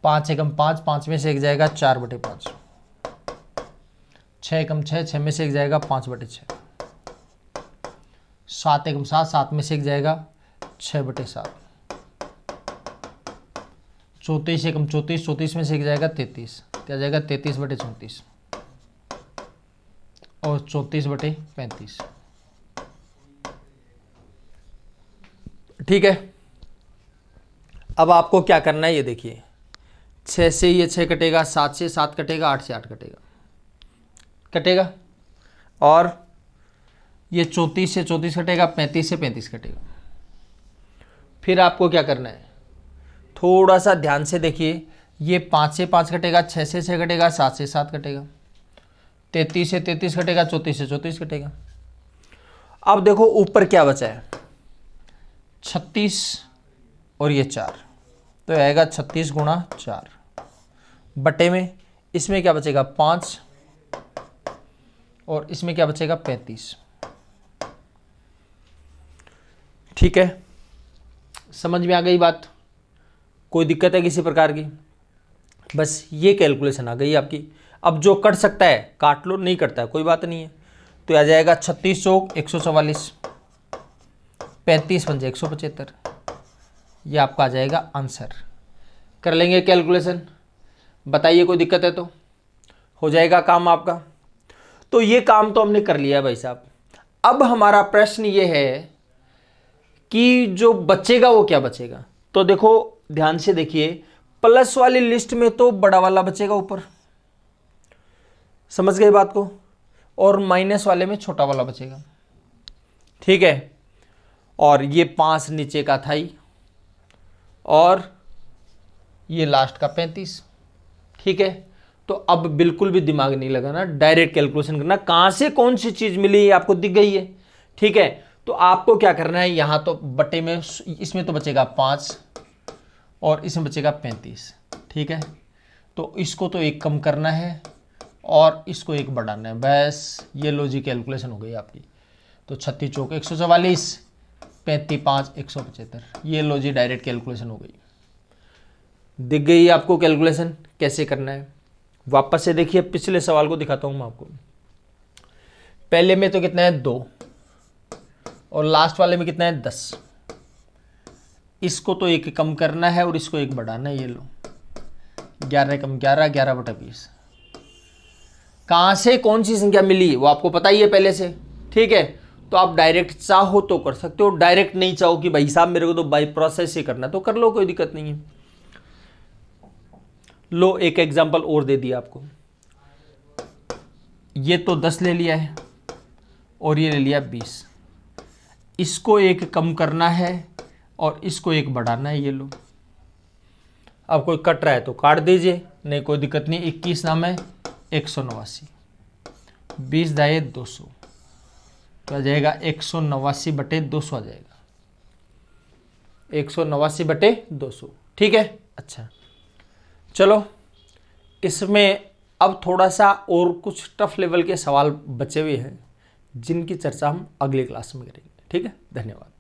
5 से कम 5, 5 में से 1 जाएगा 4/5, 6 कम 6, 6 में से 1 जाएगा 5/6, 7 एकम 7, 7 में से 1 जाएगा 6/7, 34 एकम 34, 34 में से 1 जाएगा 33, क्या जाएगा 33/34 और 34/35। ठीक है, अब आपको क्या करना है ये देखिए, 6 से ये 6 कटेगा, 7 से 7 कटेगा, 8 से 8 कटेगा, और ये 34 से 34 कटेगा, 35 से 35 कटेगा। फिर आपको क्या करना है, थोड़ा सा ध्यान से देखिए, ये 5 से 5 कटेगा, 6 से 6 कटेगा, 7 से 7 कटेगा, 33 से 33 कटेगा, 34 से 34 कटेगा। अब देखो ऊपर क्या बचा है, 36 और ये 4, तो आएगा 36 गुणा 4 बटे में, इसमें क्या बचेगा 5 और इसमें क्या बचेगा 35। ठीक है, समझ में आ गई बात? कोई दिक्कत है किसी प्रकार की? बस ये कैलकुलेशन आ गई आपकी। अब जो कट सकता है काट लो, नहीं कटता है कोई बात नहीं है, तो आ जाएगा 36 चौक 144, 35 पंजे 175, ये आपका आ जाएगा आंसर। कर लेंगे कैलकुलेशन, बताइए कोई दिक्कत है तो? हो जाएगा काम आपका। तो ये काम तो हमने कर लिया है भाई साहब। अब हमारा प्रश्न ये है कि जो बचेगा वो क्या बचेगा। तो देखो ध्यान से देखिए, प्लस वाली लिस्ट में तो बड़ा वाला बचेगा ऊपर, समझ गए बात को, और माइनस वाले में छोटा वाला बचेगा। ठीक है, और ये 5 नीचे का था ही, और ये लास्ट का 35। ठीक है, तो अब बिल्कुल भी दिमाग नहीं लगाना, डायरेक्ट कैलकुलेशन करना, कहां से कौन सी चीज मिली आपको दिख गई है। ठीक है, तो आपको क्या करना है, यहां तो बटे में, इसमें तो बचेगा 5 और इसमें बचेगा 35। ठीक है, तो इसको तो एक कम करना है और इसको एक बढ़ाना है, बस ये लो जी कैलकुलेशन हो गई आपकी। तो 36 चौक 144, 35 5 175, ये लो जी डायरेक्ट कैलकुलेशन हो गई। दिख गई आपको कैलकुलेशन कैसे करना है? वापस से देखिए, पिछले सवाल को दिखाता हूं मैं आपको। पहले में तो कितना है 2 और लास्ट वाले में कितना है 10। इसको तो एक कम करना है और इसको एक बढ़ाना है, ये लो 11 कम 11, 11/20। कहां से कौन सी संख्या मिली वो आपको पता ही है पहले से। ठीक है, तो आप डायरेक्ट चाहो तो कर सकते हो, डायरेक्ट नहीं चाहो कि भाई साहब मेरे को तो बाई प्रोसेस ही करना, तो कर लो, कोई दिक्कत नहीं है। लो एक एग्जांपल और दे दिया आपको, ये तो 10 ले लिया है और ये ले लिया 20, इसको एक कम करना है और इसको एक बढ़ाना है, ये लो। अब कोई कट रहा है तो काट दीजिए, नहीं कोई दिक्कत नहीं। 21 नाम है 189, 20 दाए 200, तो आ जाएगा 189/200 आ जाएगा, 189/200। ठीक है, अच्छा चलो, इसमें अब थोड़ा सा और कुछ टफ लेवल के सवाल बचे हुए हैं जिनकी चर्चा हम अगली क्लास में करेंगे। ठीक है, धन्यवाद।